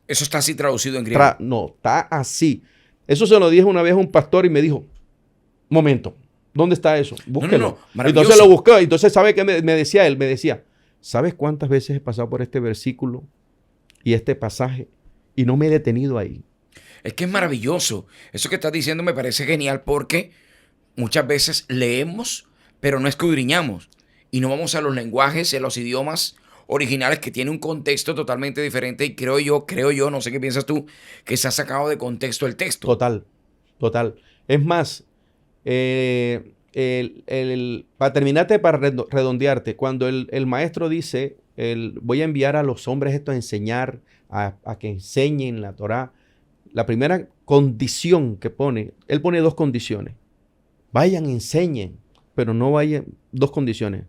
Eso está así traducido en griego. No, está así. Eso se lo dije una vez a un pastor y me dijo, momento, ¿dónde está eso? Búsquelo. No, entonces lo buscó. Entonces, ¿sabe qué me decía él? Me decía, ¿sabes cuántas veces he pasado por este versículo y este pasaje y no me he detenido ahí? Es que es maravilloso. Eso que estás diciendo me parece genial porque muchas veces leemos, pero no escudriñamos. Y no vamos a los lenguajes, a los idiomas originales que tienen un contexto totalmente diferente. Y creo yo, no sé qué piensas tú, que se ha sacado de contexto el texto. Total. Es más, para terminarte, para redondearte, cuando el maestro dice, voy a enviar a los hombres esto a enseñar, a que enseñen la Torá, la primera condición que pone, él pone dos condiciones. Vayan, enseñen, pero no vayan, dos condiciones.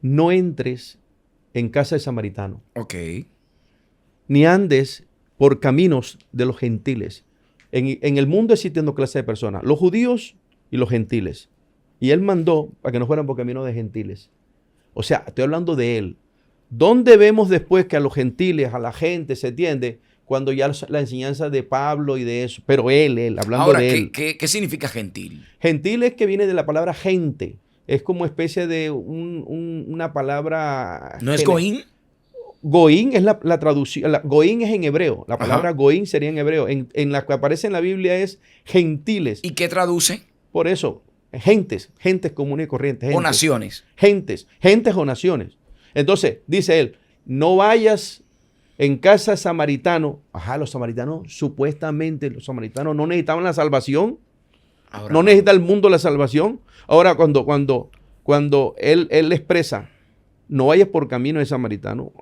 No entres en casa de samaritano. Ok. Ni andes por caminos de los gentiles. En el mundo existen dos clases de personas, los judíos y los gentiles. Y él mandó para que no fueran por caminos de gentiles. O sea, estoy hablando de él. ¿Dónde vemos después que a los gentiles, a la gente se entiende? Cuando ya la enseñanza de Pablo y de eso. Pero él, hablando ahora, de él. ¿qué significa gentil? Gentil es que viene de la palabra gente. Es como especie de una palabra... ¿No es goín? Goín es la traducción. Goín es en hebreo. La palabra goín sería en hebreo. En la que aparece en la Biblia es gentiles. ¿Y qué traduce? Por eso, gentes comunes y corrientes. O naciones. Gentes o naciones. Entonces, dice él, no vayas En casa samaritano, los samaritanos, supuestamente, los samaritanos no necesitaban la salvación. Ahora No necesita el mundo la salvación. Ahora, cuando él expresa, no vayas por camino de samaritano,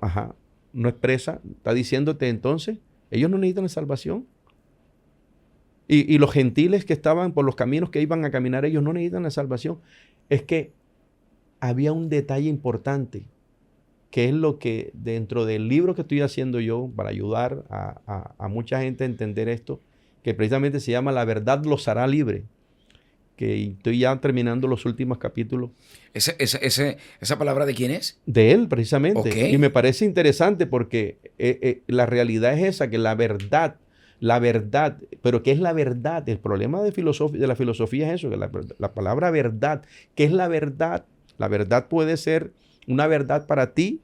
no expresa, está diciéndote entonces, ellos no necesitan la salvación. Y los gentiles que estaban por los caminos que iban a caminar, ellos no necesitan la salvación. Es que había un detalle importante, que es lo que dentro del libro que estoy haciendo yo para ayudar a mucha gente a entender esto, que precisamente se llama La verdad los hará libre, que estoy ya terminando los últimos capítulos. ¿Esa palabra de quién es? De él, precisamente. Okay. Y me parece interesante porque la realidad es esa, que la verdad, pero ¿qué es la verdad? El problema de la filosofía es eso, que la palabra verdad, ¿qué es la verdad? La verdad puede ser una verdad para ti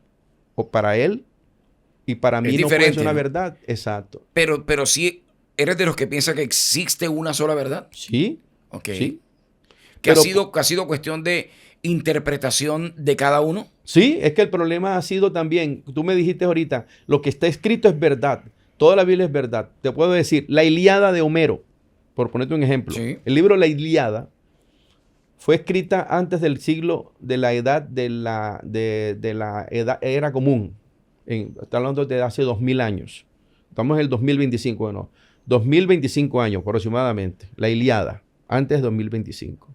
o para él, y para mí no puede ser una verdad. Exacto. Pero si eres de los que piensa que existe una sola verdad. Sí. Ok. Sí. Que ha sido cuestión de interpretación de cada uno. Sí, es que el problema ha sido también, tú me dijiste ahorita, lo que está escrito es verdad. Toda la Biblia es verdad. Te puedo decir, la Ilíada de Homero, por ponerte un ejemplo. Sí. El libro La Ilíada fue escrita antes del siglo de la edad de la edad era común. Está hablando de hace 2000 años. Estamos en el 2025, ¿no? 2025 años aproximadamente. La Ilíada, antes de 2025.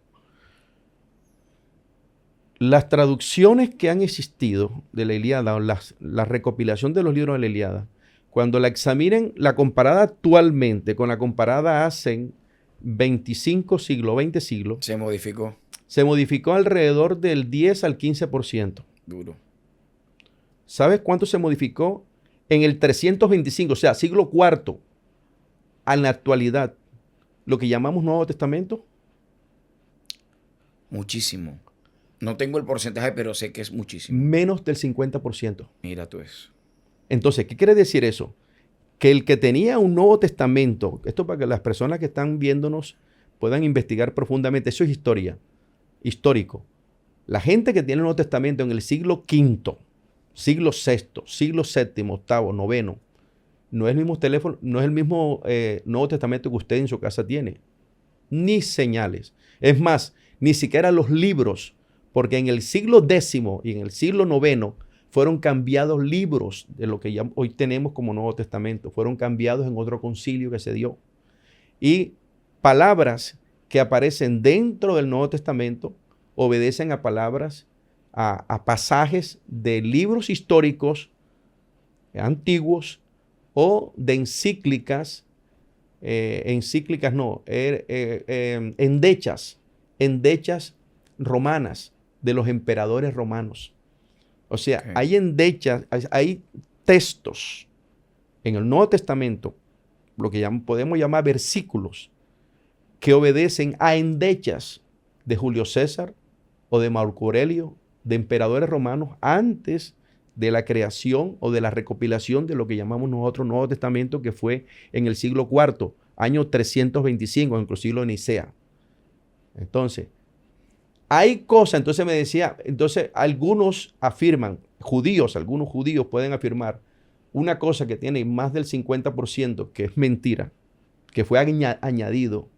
Las traducciones que han existido de la Ilíada, o la recopilación de los libros de la Ilíada, cuando la examinen, la comparada actualmente con la comparada hace 25 siglos, 20 siglos, se modificó. Se modificó alrededor del 10 al 15%. Duro. ¿Sabes cuánto se modificó? En el 325, o sea, siglo IV, a la actualidad, lo que llamamos Nuevo Testamento. Muchísimo. No tengo el porcentaje, pero sé que es muchísimo. Menos del 50%. Mira tú eso. Entonces, ¿qué quiere decir eso? Que el que tenía un Nuevo Testamento, esto para que las personas que están viéndonos puedan investigar profundamente, eso es historia, histórico. La gente que tiene el Nuevo Testamento en el siglo V, siglo VI, siglo VII, VIII, IX, no es el mismo teléfono, no es el mismo Nuevo Testamento que usted en su casa tiene, ni señales. Es más, ni siquiera los libros, porque en el siglo X y en el siglo IX fueron cambiados libros de lo que ya hoy tenemos como Nuevo Testamento. Fueron cambiados en otro concilio que se dio. Y palabras que aparecen dentro del Nuevo Testamento obedecen a palabras, a pasajes de libros históricos antiguos o de endechas romanas de los emperadores romanos. O sea, okay, hay endechas, hay textos en el Nuevo Testamento, lo que podemos llamar versículos, que obedecen a endechas de Julio César o de Marco Aurelio, de emperadores romanos antes de la creación o de la recopilación de lo que llamamos nosotros Nuevo Testamento, que fue en el siglo IV, año 325, en el siglo de Nicea. Entonces, hay cosas, entonces me decía, entonces algunos afirman, algunos judíos pueden afirmar una cosa que tiene más del 50%, que es mentira, que fue añadido,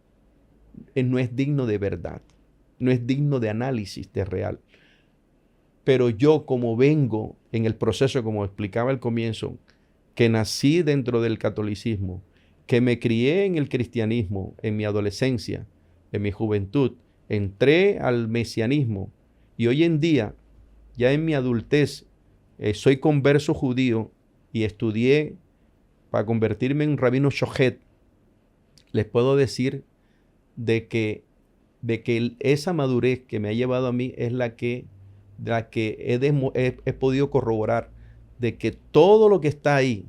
no es digno de verdad, no es digno de análisis de real. Pero yo, como vengo en el proceso, como explicaba al comienzo, que nací dentro del catolicismo, que me crié en el cristianismo en mi adolescencia, en mi juventud, entré al mesianismo y hoy en día, ya en mi adultez, soy converso judío y estudié para convertirme en un rabino shochet. Les puedo decir de que esa madurez que me ha llevado a mí es la que he podido corroborar de que todo lo que está ahí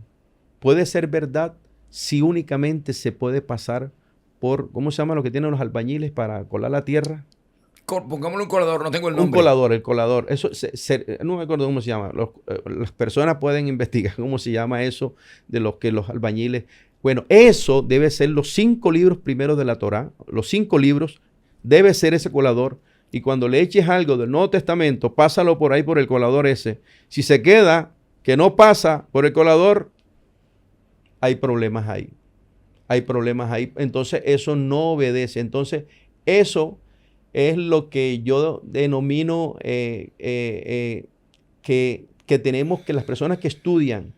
puede ser verdad si únicamente se puede pasar por, ¿cómo se llama lo que tienen los albañiles para colar la tierra? Pongámosle un colador, no tengo el nombre. El colador. Eso no me acuerdo cómo se llama. Las personas pueden investigar cómo se llama eso de los que los albañiles. Bueno, eso debe ser los 5 libros primeros de la Torá. Los 5 libros debe ser ese colador. Y cuando le eches algo del Nuevo Testamento, pásalo por ahí por el colador ese. Si se queda que no pasa por el colador, hay problemas ahí. Hay problemas ahí. Entonces eso no obedece. Entonces eso es lo que yo denomino que tenemos que las personas que estudien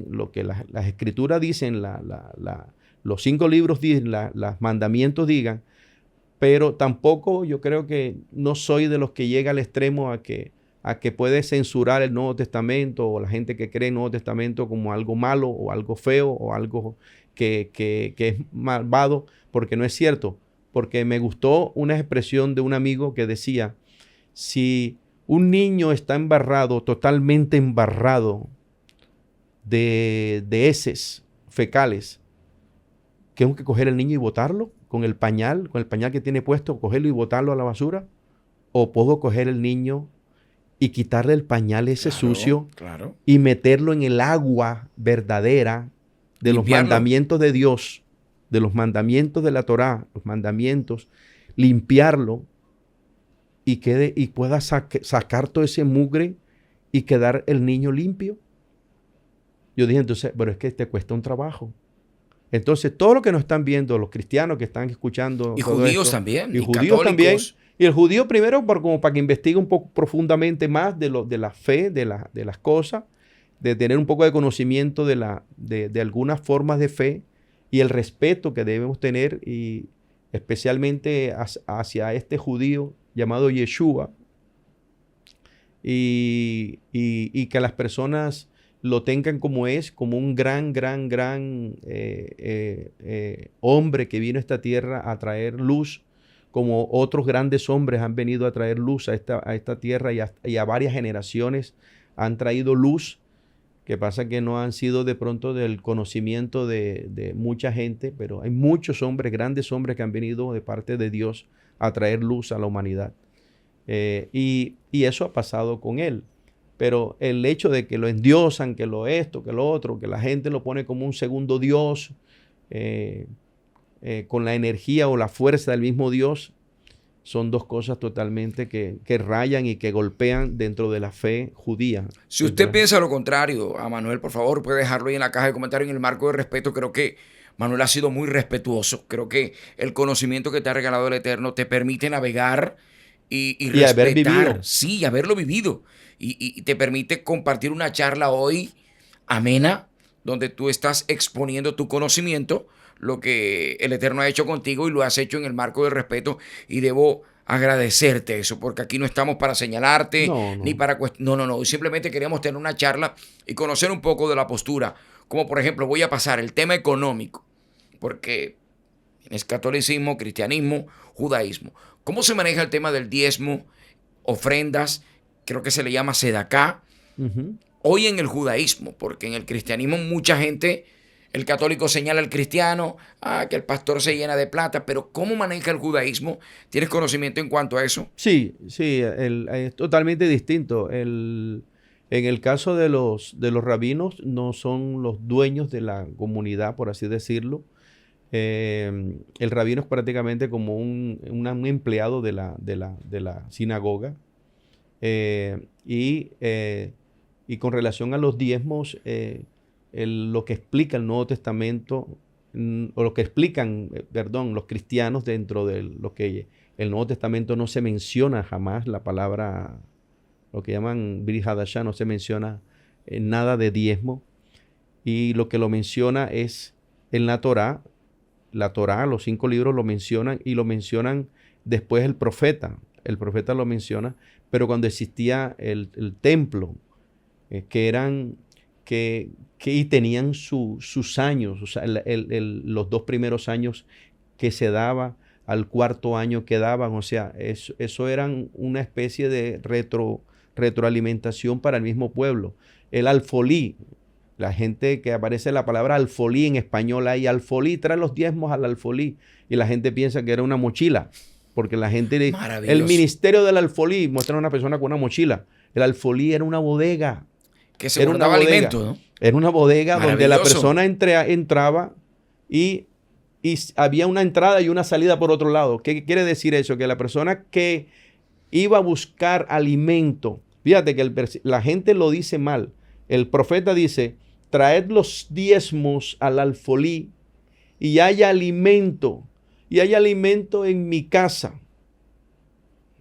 lo que las escrituras dicen, los 5 libros dicen, los mandamientos digan, pero tampoco yo creo que no soy de los que llega al extremo a que puede censurar el Nuevo Testamento o la gente que cree en el Nuevo Testamento como algo malo o algo feo o algo que es malvado, porque no es cierto. Porque me gustó una expresión de un amigo que decía, si un niño está embarrado, totalmente embarrado de heces fecales, ¿tengo que coger al niño y botarlo con el pañal que tiene puesto, cogerlo y botarlo a la basura? ¿O puedo coger el niño y quitarle el pañal ese sucio y meterlo en el agua verdadera de los mandamientos de Dios, de los mandamientos de la Torá, los mandamientos, limpiarlo y pueda sacar todo ese mugre y quedar el niño limpio? Yo dije entonces, pero es que te cuesta un trabajo. Entonces, todo lo que nos están viendo, los cristianos que están escuchando. Y judíos también. Y judíos también. Y el judío primero, como para que investigue un poco profundamente más de la fe, de las cosas, de tener un poco de conocimiento de algunas formas de fe y el respeto que debemos tener, y especialmente hacia este judío llamado Yeshua, y que las personas lo tengan como es, como un gran hombre que vino a esta tierra a traer luz, como otros grandes hombres han venido a traer luz a esta tierra y a varias generaciones han traído luz, que pasa que no han sido de pronto del conocimiento de mucha gente, pero hay muchos hombres, grandes hombres que han venido de parte de Dios a traer luz a la humanidad. Y eso ha pasado con él. Pero el hecho de que lo endiosan, que lo esto, que lo otro, que la gente lo pone como un segundo Dios, con la energía o la fuerza del mismo Dios, son dos cosas totalmente que rayan y que golpean dentro de la fe judía. Si usted piensa lo contrario, a Manuel, por favor, puede dejarlo ahí en la caja de comentarios en el marco de respeto. Creo que Manuel ha sido muy respetuoso. Creo que el conocimiento que te ha regalado el Eterno te permite navegar y respetar. Haber vivido. Sí, haberlo vivido. Y te permite compartir una charla hoy amena, donde tú estás exponiendo tu conocimiento, lo que el Eterno ha hecho contigo, y lo has hecho en el marco del respeto, y debo agradecerte eso, porque aquí no estamos para señalarte, ni para no, simplemente queríamos tener una charla y conocer un poco de la postura, como por ejemplo voy a pasar el tema económico, porque es catolicismo, cristianismo, judaísmo. ¿Cómo se maneja el tema del diezmo, ofrendas? Creo que se le llama sedaká. Hoy en el judaísmo, porque en el cristianismo mucha gente, el católico señala al cristiano, que el pastor se llena de plata, pero ¿cómo maneja el judaísmo? ¿Tienes conocimiento en cuanto a eso? Sí, es totalmente distinto. En el caso de los rabinos, no son los dueños de la comunidad, por así decirlo. El rabino es prácticamente como un empleado de la sinagoga. Y con relación a los diezmos, lo que explica el Nuevo Testamento, o lo que explican, los cristianos dentro de lo que el Nuevo Testamento, no se menciona jamás la palabra, lo que llaman Brit Hadashah, no se menciona nada de diezmo, y lo que lo menciona es en la Torá, los 5 libros lo mencionan, y lo mencionan después el profeta lo menciona, pero cuando existía el templo, y tenían sus años, o sea, los 2 primeros años que se daba, al 4.º año que daban, o sea, eso eran una especie de retroalimentación para el mismo pueblo. El alfolí, la gente que aparece la palabra alfolí en español, hay alfolí, trae los diezmos al alfolí, y la gente piensa que era una mochila, porque la gente, el ministerio del alfolí, muestra a una persona con una mochila. El alfolí era una bodega. Que se guardaba alimento, ¿no? Era una bodega donde la persona entraba y había una entrada y una salida por otro lado. ¿Qué quiere decir eso? Que la persona que iba a buscar alimento, fíjate que la gente lo dice mal. El profeta dice traed los diezmos al alfolí y hay alimento en mi casa.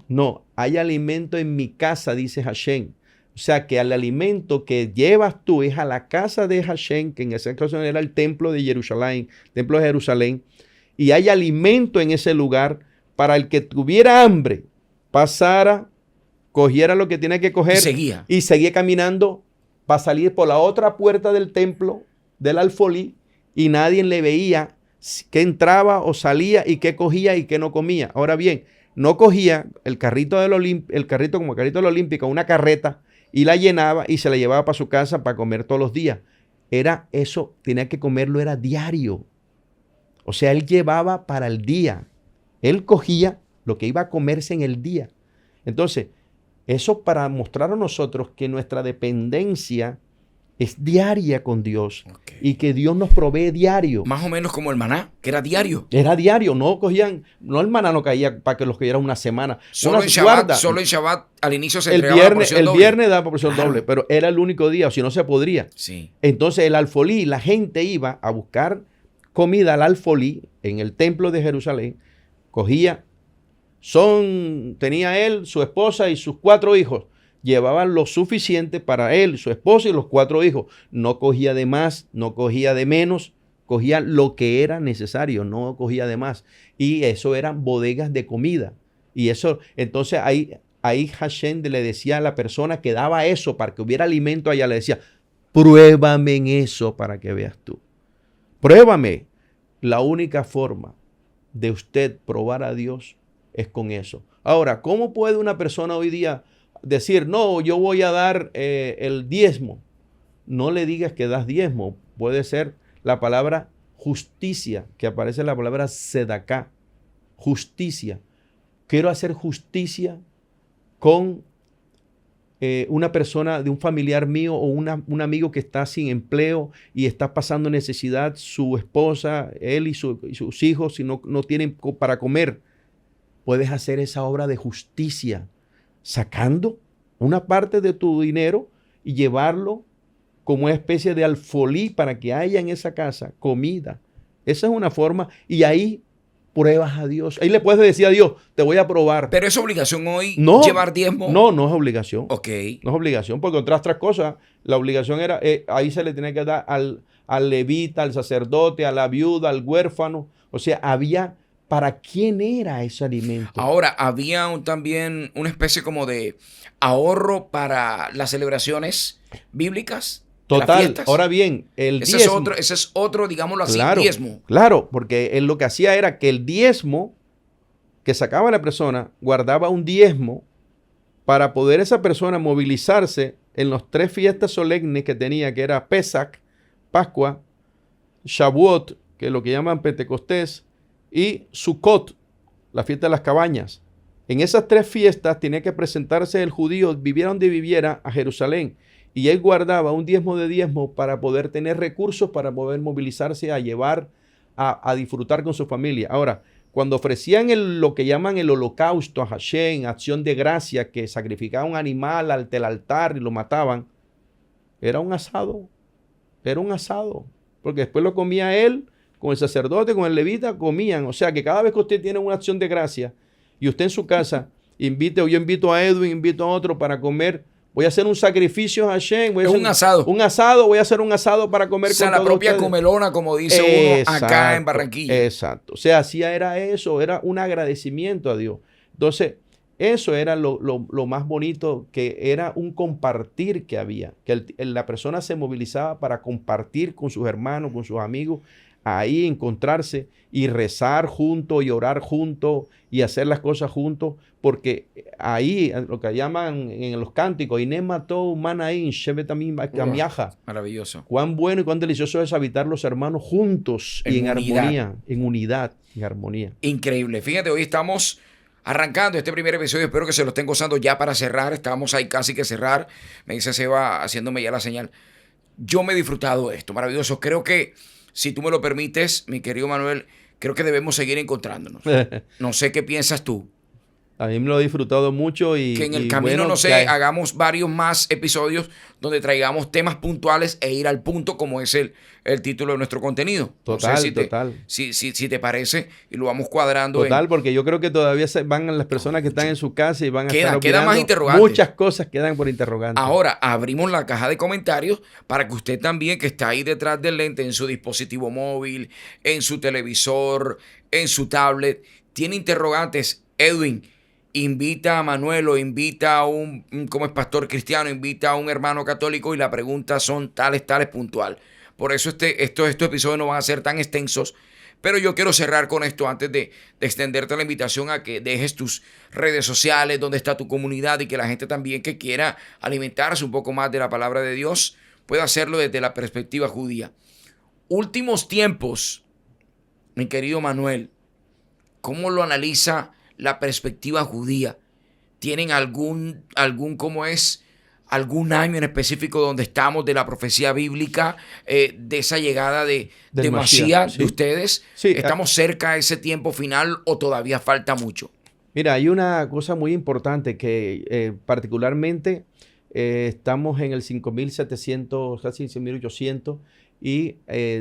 No, hay alimento en mi casa, dice Hashem. O sea que al alimento que llevas tú es a la casa de Hashem, que en esa ocasión era el templo de Jerusalén, y hay alimento en ese lugar para el que tuviera hambre, pasara, cogiera lo que tiene que coger y seguía caminando para salir por la otra puerta del templo del alfolí y nadie le veía que entraba o salía y qué cogía y qué no comía. Ahora bien, no cogía el carrito como el carrito de la Olímpica, una carreta, y la llenaba y se la llevaba para su casa para comer todos los días. Era eso, tenía que comerlo, era diario. O sea, él llevaba para el día. Él cogía lo que iba a comerse en el día. Entonces, eso para mostrar a nosotros que nuestra dependencia es diaria con Dios y que Dios nos provee diario. Más o menos como el maná, que era diario. Era diario, no el maná no caía para que los cogiera una semana. Solo en Shabbat al inicio se entregaba la porción doble. El viernes daba porción doble, pero era el único día, o si no se podría. Sí. Entonces el alfolí, la gente iba a buscar comida al alfolí en el templo de Jerusalén, tenía él, su esposa y sus 4 hijos. Llevaban lo suficiente para él, su esposa y los 4 hijos. No cogía de más, no cogía de menos, cogía lo que era necesario, no cogía de más. Y eso eran bodegas de comida. Y eso, entonces ahí Hashem le decía a la persona que daba eso para que hubiera alimento allá, le decía, pruébame en eso para que veas tú. Pruébame. La única forma de usted probar a Dios es con eso. Ahora, ¿cómo puede una persona hoy día decir, no, yo voy a dar el diezmo? No le digas que das diezmo. Puede ser la palabra justicia, que aparece en la palabra sedaká. Justicia. Quiero hacer justicia con una persona de un familiar mío o un amigo que está sin empleo y está pasando necesidad, su esposa, él y sus hijos, si no tienen para comer. Puedes hacer esa obra de justicia sacando una parte de tu dinero y llevarlo como una especie de alfolí para que haya en esa casa comida. Esa es una forma y ahí pruebas a Dios. Ahí le puedes decir a Dios, te voy a probar. ¿Pero es obligación hoy llevar diezmo? No, no es obligación. Ok. No es obligación, porque otras cosas, la obligación era, ahí se le tenía que dar al levita, al sacerdote, a la viuda, al huérfano. O sea, había para quién era ese alimento. Ahora, había también una especie como de ahorro para las celebraciones bíblicas. Total. Ahora bien, el diezmo. Ese es otro, digámoslo así, claro, diezmo. Claro, porque él lo que hacía era que el diezmo que sacaba la persona, guardaba un diezmo para poder esa persona movilizarse en los 3 fiestas solemnes que tenía, que era Pesach, Pascua, Shavuot, que es lo que llaman Pentecostés, y Sukkot, la fiesta de las cabañas. En esas 3 fiestas tenía que presentarse el judío, viviera donde viviera, a Jerusalén. Y él guardaba un diezmo de diezmo para poder tener recursos, para poder movilizarse a llevar, a disfrutar con su familia. Ahora, cuando ofrecían lo que llaman el holocausto a Hashem, acción de gracia, que sacrificaban un animal ante el altar y lo mataban, era un asado. Era un asado. Porque después lo comía él, con el sacerdote, con el levita, comían. O sea que cada vez que usted tiene una acción de gracia y usted en su casa o yo invito a Edwin, invito a otro para comer, voy a hacer un sacrificio a Hashem. Un asado. Un asado, voy a hacer un asado para comer con la propia ustedes. Comelona, como dice uno acá en Barranquilla. Exacto. O sea, era eso, era un agradecimiento a Dios. Entonces, eso era lo más bonito, que era un compartir que había, que la persona se movilizaba para compartir con sus hermanos, con sus amigos, ahí encontrarse y rezar juntos y orar juntos y hacer las cosas juntos, porque ahí lo que llaman en los cánticos, maravilloso. Cuán bueno y cuán delicioso es habitar los hermanos juntos y en armonía, en unidad y armonía. Increíble. Fíjate, hoy estamos arrancando este primer episodio, espero que se lo estén gozando ya para cerrar, estamos ahí casi que cerrar, me dice Seba haciéndome ya la señal. Yo me he disfrutado de esto, maravilloso. Creo que, si tú me lo permites, mi querido Manuel, creo que debemos seguir encontrándonos. No sé qué piensas tú. A mí me lo he disfrutado mucho Que en el y camino, bueno, no sé, hagamos varios más episodios donde traigamos temas puntuales e ir al punto, como es el título de nuestro contenido. No sé total, total. si te parece y lo vamos cuadrando Total, porque yo creo que todavía van las personas que están mucho. en su casa y van a estar Queda más opinando. interrogantes. Muchas cosas quedan por interrogante. Ahora abrimos la caja de comentarios para que usted también, que está ahí detrás del lente, en su dispositivo móvil, en su televisor, en su tablet, tiene interrogantes. Edwin, invita a Manuel o invita a como es pastor cristiano, invita a un hermano católico y las preguntas son tales, puntual. Por eso estos episodios no van a ser tan extensos. Pero yo quiero cerrar con esto antes de extenderte la invitación a que dejes tus redes sociales, donde está tu comunidad y que la gente también que quiera alimentarse un poco más de la palabra de Dios pueda hacerlo desde la perspectiva judía. Últimos tiempos, mi querido Manuel, ¿cómo lo analiza la perspectiva judía? ¿Tienen algún año en específico donde estamos de la profecía bíblica, de esa llegada de Mashiach, sí. de ustedes? Sí, ¿Estamos cerca de ese tiempo final o todavía falta mucho? Mira, hay una cosa muy importante que particularmente estamos en el 5.700, casi 5.800 y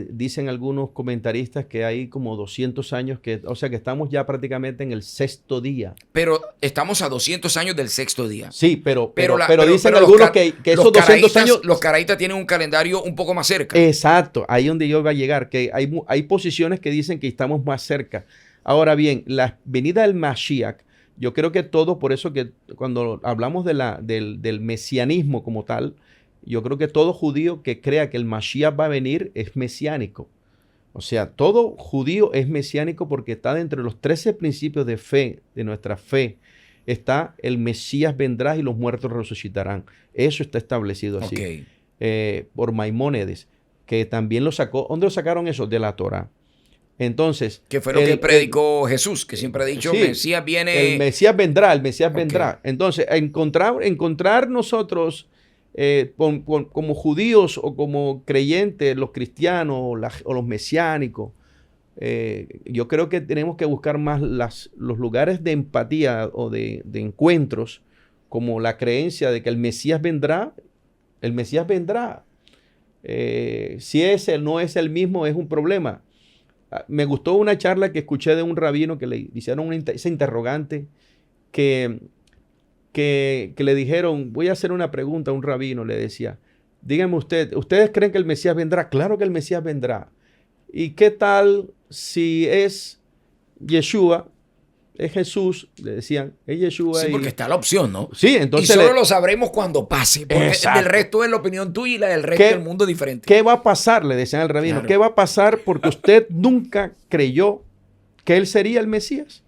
dicen algunos comentaristas que hay como 200 años, o sea que estamos ya prácticamente en el sexto día. Pero estamos a 200 años del sexto día. Sí, pero dicen pero algunos que esos 200 años... Los caraítas tienen un calendario un poco más cerca. Exacto, ahí donde yo iba a llegar, que hay posiciones que dicen que estamos más cerca. Ahora bien, la venida del Mashiach, yo creo que todo, por eso que cuando hablamos del mesianismo como tal, yo creo que todo judío que crea que el Mashiach va a venir es mesiánico. O sea, todo judío es mesiánico porque está dentro de los 13 principios de fe, de nuestra fe, está el Mesías vendrá y los muertos resucitarán. Eso está establecido así. Okay. Por Maimónides, que también lo sacó. ¿Dónde lo sacaron eso? De la Torá. Entonces, que fue lo que predicó Jesús, que siempre ha dicho, sí, el Mesías viene. El Mesías vendrá, vendrá. Entonces, encontrar nosotros como judíos o como creyentes, los cristianos o los mesiánicos, yo creo que tenemos que buscar más los lugares de empatía o de encuentros, como la creencia de que el Mesías vendrá. El Mesías vendrá. Si no es el mismo, es un problema. Me gustó una charla que escuché de un rabino que le hicieron ese interrogante que le dijeron, voy a hacer una pregunta a un rabino, le decía, díganme ¿ustedes creen que el Mesías vendrá? Claro que el Mesías vendrá. ¿Y qué tal si es Yeshua? Es Jesús, le decían, es Yeshua. Sí, porque está la opción, ¿no? Sí, entonces. Y solo lo sabremos cuando pase, porque el resto es la opinión tuya y la del resto del mundo es diferente. ¿Qué va a pasar? Le decían al rabino. Claro. ¿Qué va a pasar? Porque usted nunca creyó que él sería el Mesías.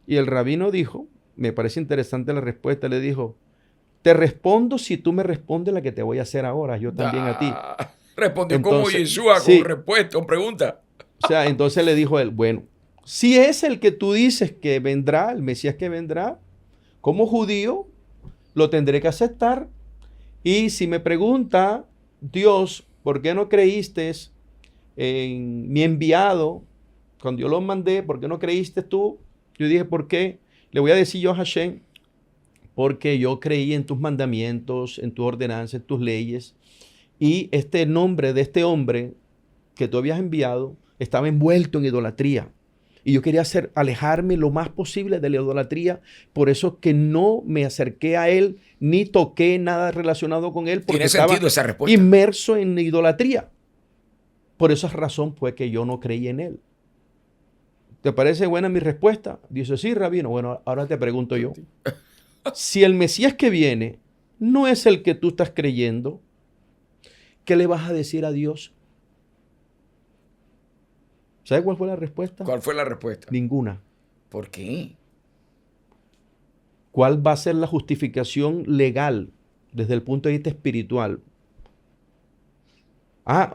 Y el rabino dijo, me parece interesante la respuesta, le dijo, te respondo si tú me respondes la que te voy a hacer ahora, yo también a ti. Respondió entonces, como Yeshua, sí, con respuesta, con pregunta. O sea, entonces le dijo él, bueno, si es el que tú dices que vendrá, el Mesías que vendrá, como judío, lo tendré que aceptar. Y si me pregunta Dios, ¿por qué no creíste en mi enviado? Cuando yo lo mandé, ¿por qué no creíste tú? Yo dije, ¿por qué? Le voy a decir yo a Hashem, porque yo creí en tus mandamientos, en tu ordenanza, en tus leyes. Y este nombre de este hombre que tú habías enviado estaba envuelto en idolatría. Y yo quería alejarme lo más posible de la idolatría. Por eso que no me acerqué a él, ni toqué nada relacionado con él, porque estaba inmerso en idolatría. Por esa razón fue que yo no creí en él. ¿Te parece buena mi respuesta? Dice, sí, rabino. Bueno, ahora te pregunto yo. Si el Mesías que viene no es el que tú estás creyendo, ¿qué le vas a decir a Dios? ¿Sabes cuál fue la respuesta? ¿Cuál fue la respuesta? Ninguna. ¿Por qué? ¿Cuál va a ser la justificación legal desde el punto de vista espiritual?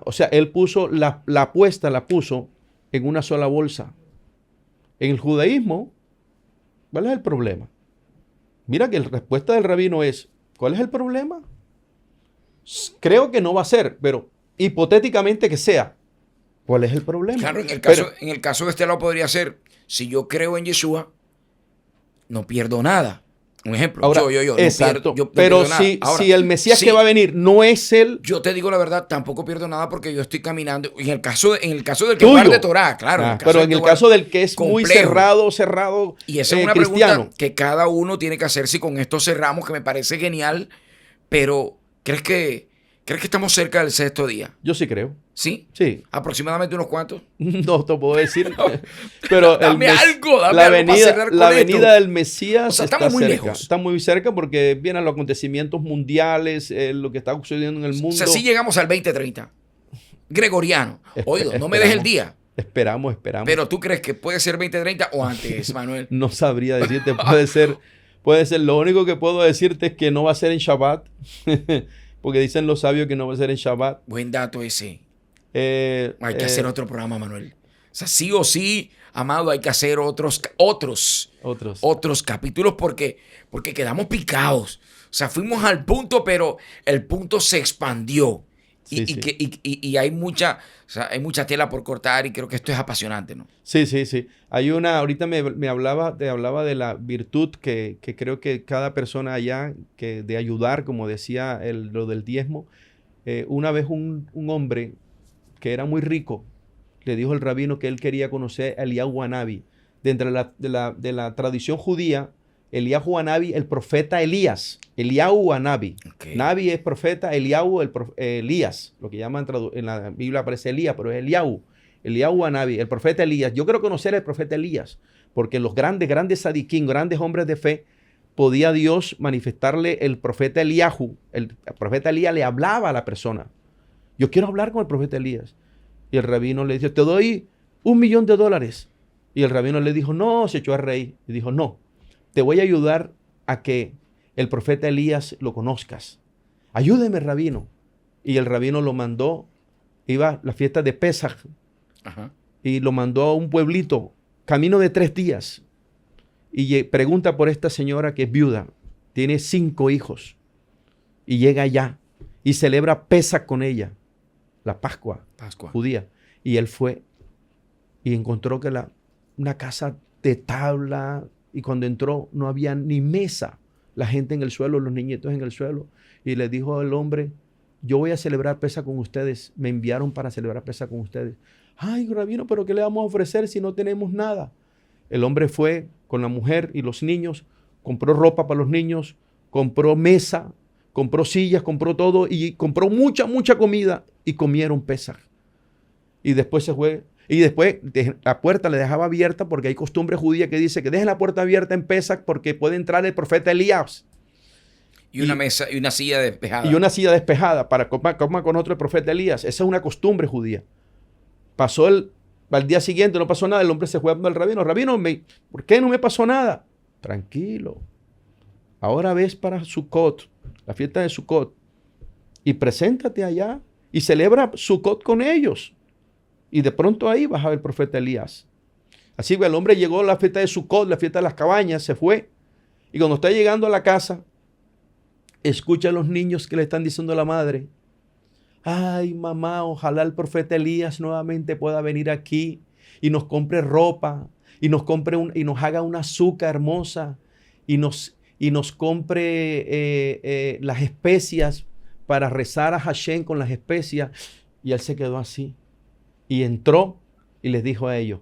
O sea, él puso la apuesta, la puso en una sola bolsa. En el judaísmo, ¿cuál es el problema? Mira que la respuesta del rabino es, ¿cuál es el problema? Creo que no va a ser, pero hipotéticamente que sea. ¿Cuál es el problema? Claro, en el caso de este lado podría ser, si yo creo en Yeshua, no pierdo nada. Un ejemplo, Ahora, yo exacto. no Pero pierdo nada. Ahora, si el Mesías sí, que va a venir no es el yo te digo la verdad, tampoco pierdo nada porque yo estoy caminando. En el caso del que tuyo. guarde Torah, claro. Pero en el caso del que es muy complejo. cerrado, Y esa es una cristiano. pregunta que cada uno tiene que hacerse y con esto cerramos, que me parece genial. Pero, ¿crees que estamos cerca del sexto día? Yo sí creo. ¿Sí? Sí. ¿Aproximadamente unos cuantos? No te puedo decir. Pero dame algo para cerrar con la esto. venida del Mesías O sea, está estamos muy cerca. lejos. Está muy cerca porque vienen los acontecimientos mundiales, lo que está sucediendo en el mundo. O sea, sí llegamos al 2030. Gregoriano. Oído, no me dejes el día. Esperamos. Pero ¿tú crees que puede ser 2030 o antes, Manuel? No sabría decirte, puede ser. Lo único que puedo decirte es que no va a ser en Shabbat, porque dicen los sabios que no va a ser en Shabbat. Buen dato ese. Hay que hacer otro programa, Manuel. O sea, sí o sí, amado, hay que hacer otros capítulos porque quedamos picados. O sea, fuimos al punto, pero el punto se expandió. Sí. Y hay mucha tela por cortar y creo que esto es apasionante, ¿no? Sí. Ahorita te hablaba de la virtud que creo que cada persona allá, que de ayudar, como decía lo del diezmo. Una vez un hombre que era muy rico, le dijo al rabino que él quería conocer a Eliyahu Hanavi. Dentro de la tradición judía, Eliyahu Hanavi, el profeta Elías. Eliyahu Hanavi. Okay. Navi es profeta, Eliyahu Elías. Lo que llaman en la Biblia aparece Elías, pero es Eliyahu. Eliyahu Hanavi, el profeta Elías. Yo quiero conocer al profeta Elías, porque los grandes sadiquín, grandes hombres de fe, podía Dios manifestarle el profeta Eliyahu. El profeta Elías le hablaba a la persona. Yo quiero hablar con el profeta Elías. Y el rabino le dijo, te doy $1,000,000. Y el rabino le dijo, no, se echó a reír. Y dijo, no, te voy a ayudar a que el profeta Elías lo conozcas. Ayúdeme, rabino. Y el rabino lo mandó, iba a la fiesta de Pesaj. Ajá. Y lo mandó a un pueblito, camino de 3 días. Y pregunta por esta señora que es viuda, tiene 5 hijos. Y llega allá y celebra Pesaj con ella, la Pascua judía. Y él fue y encontró que una casa de tabla, y cuando entró no había ni mesa, la gente en el suelo, los niñitos en el suelo. Y le dijo al hombre, yo voy a celebrar Pesaj con ustedes, me enviaron para celebrar Pesaj con ustedes. Ay, rabino, pero ¿qué le vamos a ofrecer si no tenemos nada? El hombre fue con la mujer y los niños, compró ropa para los niños, compró mesa, compró sillas, compró todo y compró mucha comida y comieron Pesaj. Y después se fue. Y después la puerta le dejaba abierta porque hay costumbre judía que dice que dejen la puerta abierta en Pesaj porque puede entrar el profeta Elías. Y una mesa y una silla despejada. Y una silla despejada para comer con otro el profeta Elías. Esa es una costumbre judía. Pasó al día siguiente, no pasó nada. El hombre se fue al rabino. Rabino, ¿por qué no me pasó nada? Tranquilo. Ahora ves para Sukkot, la fiesta de Sukkot, y preséntate allá y celebra Sukkot con ellos. Y de pronto ahí vas a ver el profeta Elías. Así que el hombre llegó a la fiesta de Sukkot, la fiesta de las cabañas, se fue. Y cuando está llegando a la casa, escucha a los niños que le están diciendo a la madre, ay, mamá, ojalá el profeta Elías nuevamente pueda venir aquí y nos compre ropa y nos haga una azúcar hermosa y nos compre las especias para rezar a Hashem con las especias. Y él se quedó así y entró y les dijo a ellos,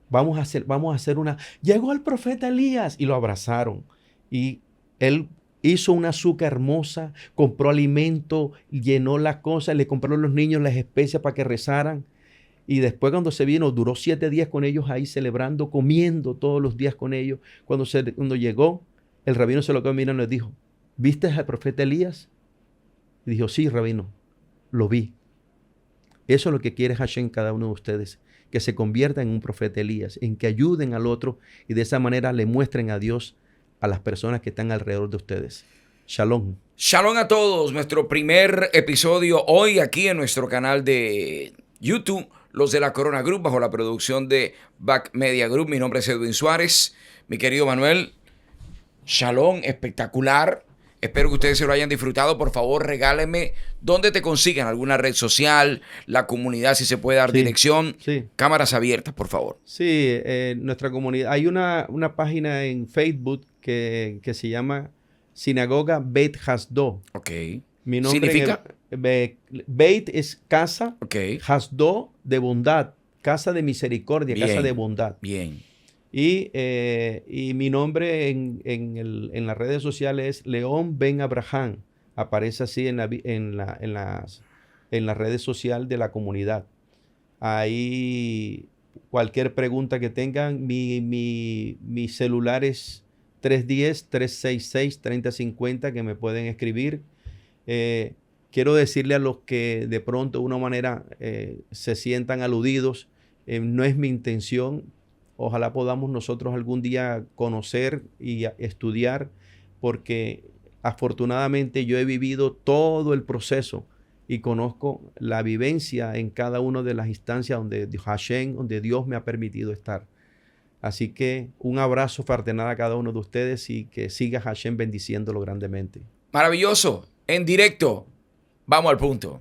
vamos a hacer una... Llegó el profeta Elías y lo abrazaron y él hizo una azúcar hermosa, compró alimento, llenó las cosas, le compró a los niños las especias para que rezaran. Y después cuando se vino, duró 7 días con ellos ahí celebrando, comiendo todos los días con ellos. Cuando llegó, el rabino se lo quedó mirando y le dijo, ¿viste al profeta Elías? Y dijo, sí, rabino, lo vi. Eso es lo que quiere Hashem cada uno de ustedes, que se convierta en un profeta Elías, en que ayuden al otro y de esa manera le muestren a Dios a las personas que están alrededor de ustedes. Shalom. Shalom a todos. Nuestro primer episodio hoy aquí en nuestro canal de YouTube, Los de la Corona Group, bajo la producción de Back Media Group. Mi nombre es Edwin Suárez. Mi querido Manuel, shalom, espectacular. Espero que ustedes se lo hayan disfrutado. Por favor, regáleme dónde te consiguen, alguna red social, la comunidad, si se puede dar dirección. Sí. Cámaras abiertas, por favor. Sí, nuestra comunidad. Hay una página en Facebook que se llama Sinagoga Beit Hasdo. Ok. Mi nombre ¿Significa? Beit es casa, Ok. Hasdo de bondad, casa de misericordia, Bien. casa de bondad. Bien. Y mi nombre en las redes sociales es León Ben Abraham. Aparece así en las redes sociales de la comunidad. Ahí cualquier pregunta que tengan, mi celular es 310-366-3050 que me pueden escribir. Quiero decirle a los que de pronto de una manera se sientan aludidos, no es mi intención. Ojalá podamos nosotros algún día conocer y estudiar, porque afortunadamente yo he vivido todo el proceso y conozco la vivencia en cada una de las instancias donde Hashem, donde Dios me ha permitido estar. Así que un abrazo fraternal a cada uno de ustedes y que siga Hashem bendiciéndolo grandemente. Maravilloso. En directo. Vamos al punto.